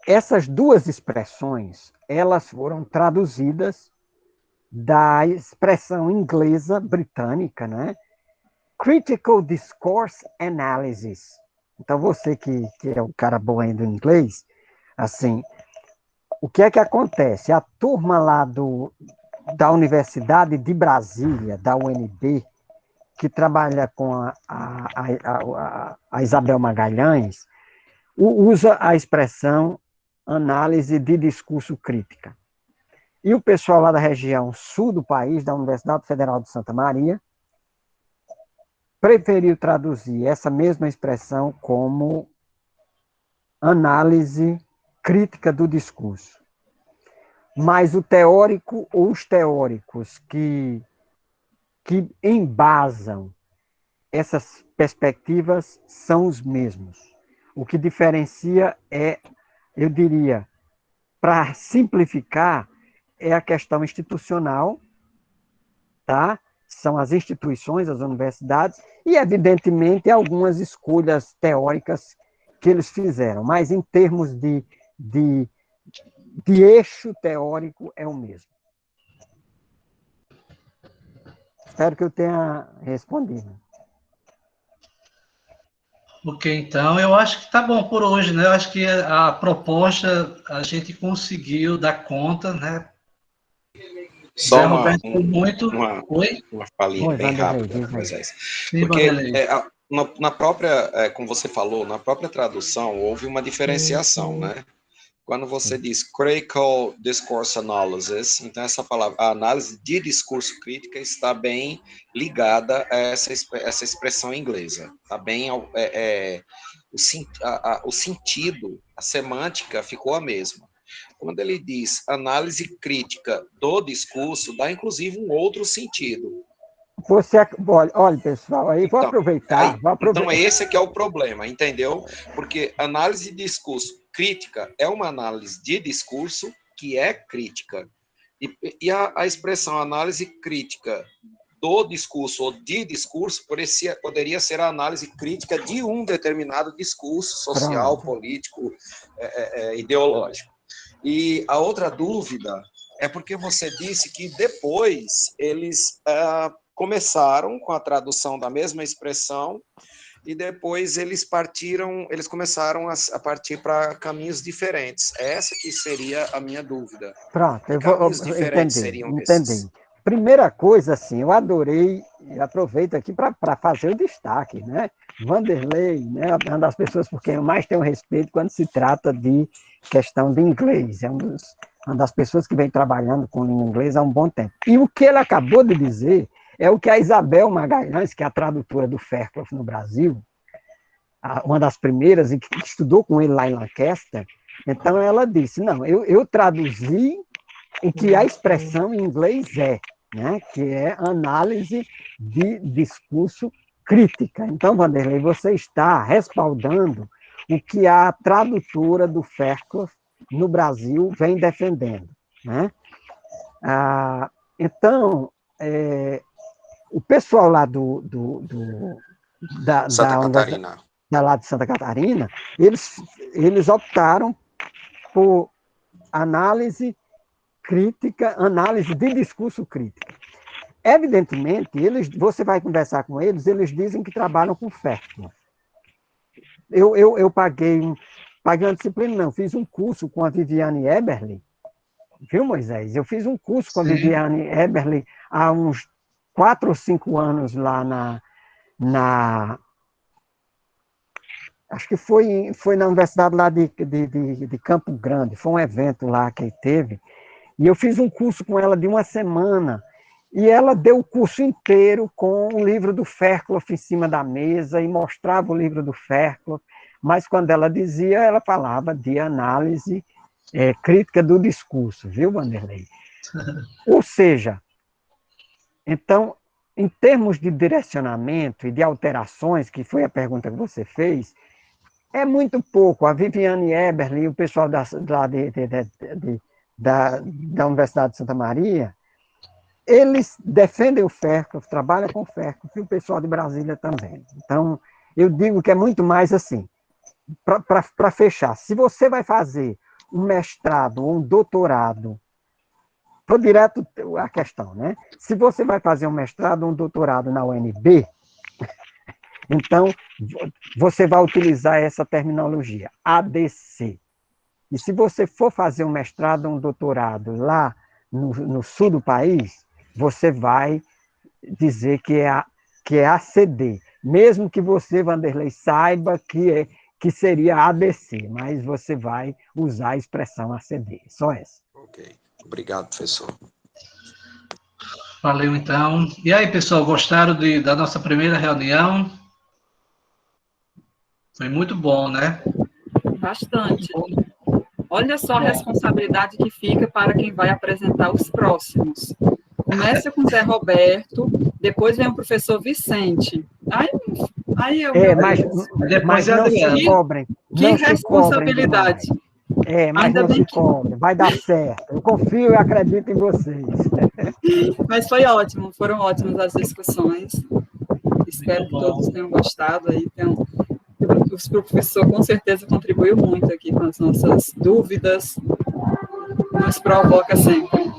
essas duas expressões, elas foram traduzidas da expressão inglesa, britânica, né? Critical Discourse Analysis. Então, você que é um cara bom aí do inglês, assim, o que é que acontece? A turma lá da Universidade de Brasília, da UNB, que trabalha com a Isabel Magalhães, usa a expressão análise de discurso crítica. E o pessoal lá da região sul do país, da Universidade Federal de Santa Maria, preferiu traduzir essa mesma expressão como análise crítica do discurso. mas o teórico ou os teóricos que embasam essas perspectivas são os mesmos. O que diferencia é, eu diria, para simplificar, é a questão institucional, tá? São as instituições, as universidades, e, evidentemente, algumas escolhas teóricas que eles fizeram, mas em termos de eixo teórico é o mesmo. Espero que eu tenha respondido. Ok, então eu acho que tá bom por hoje, né? Eu acho que a proposta a gente conseguiu dar conta, né? Só Zé Roberto foi muito. Oi? uma falinha Oi, bem Vanderlei, rápida, diz aí. Moisés. Sim, Porque Vanderlei. na própria, como você falou, na própria tradução houve uma diferenciação, né? Quando você diz critical discourse analysis, então essa palavra, a análise de discurso crítica está bem ligada a essa expressão inglesa. Está bem, o sentido, a semântica ficou a mesma. Quando ele diz análise crítica do discurso, dá inclusive um outro sentido. Olha, pessoal, aí vou Então, aproveitar. Então, esse que é o problema, entendeu? Porque análise de discurso crítica é uma análise de discurso que é crítica. E a expressão análise crítica do discurso ou de discurso poderia ser a análise crítica de um determinado discurso social, político, ideológico. E a outra dúvida é porque você disse que depois eles começaram com a tradução da mesma expressão e depois eles começaram a partir para caminhos diferentes. Essa que seria a minha dúvida. Pronto, eu vou entender. Primeira coisa, assim, eu adorei, e aproveito aqui para fazer o destaque, né? Vanderlei, né, é uma das pessoas por quem eu mais tenho respeito quando se trata de questão de inglês. É uma das pessoas que vem trabalhando com língua inglesa há um bom tempo. E o que ele acabou de dizer é o que a Isabel Magalhães, que é a tradutora do Fairclough no Brasil, uma das primeiras, e que estudou com ele lá em Lancaster, então ela disse, não, eu traduzi o que a expressão em inglês é, né, que é análise de discurso crítica. Então, Vanderlei, você está respaldando o que a tradutora do Fairclough no Brasil vem defendendo, né? Então, o pessoal lá Santa Catarina. Lá de Santa Catarina, eles optaram por análise crítica, análise de discurso crítico. Evidentemente, você vai conversar com eles, eles dizem que trabalham com Fairclough. Eu paguei uma disciplina, não, fiz um curso com a Viviane Eberle, viu, Moisés? Eu fiz um curso com a Viviane Eberle há uns 4 ou 5 anos lá acho que foi na universidade lá de Campo Grande, foi um evento lá que teve, e eu fiz um curso com ela de uma semana, e ela deu o curso inteiro com o livro do Fairclough em cima da mesa, e mostrava o livro do Fairclough, mas quando ela dizia, ela falava de análise crítica do discurso, viu, Vanderlei? Ou seja, então, em termos de direcionamento e de alterações, que foi a pergunta que você fez, é muito pouco. A Viviane Eberle e o pessoal da Universidade de Santa Maria, eles defendem o Fairclough, trabalham com o Fairclough, e o pessoal de Brasília também. Então, eu digo que é muito mais assim, para fechar, se você vai fazer um mestrado ou um doutorado, estou direto à questão, né? Se você vai fazer um mestrado ou um doutorado na UNB, então você vai utilizar essa terminologia, ADC. E se você for fazer um mestrado ou um doutorado lá no sul do país, você vai dizer que é ACD, mesmo que você, Vanderlei, saiba que seria ADC, mas você vai usar a expressão ACD, só essa. Ok, obrigado, professor. Valeu, então. E aí, pessoal, gostaram da nossa primeira reunião? Foi muito bom, né? Bastante. Olha só a responsabilidade que fica para quem vai apresentar os próximos. Começa com o Zé Roberto, depois vem o professor Vicente. Aí eu... Mas não se cobrem. Que responsabilidade. Mas ainda não se cobrem. Vai dar certo. Eu confio e acredito em vocês. Mas foi ótimo, foram ótimas as discussões. Espero que todos tenham gostado. O professor com certeza contribuiu muito aqui com as nossas dúvidas. Nos provoca sempre.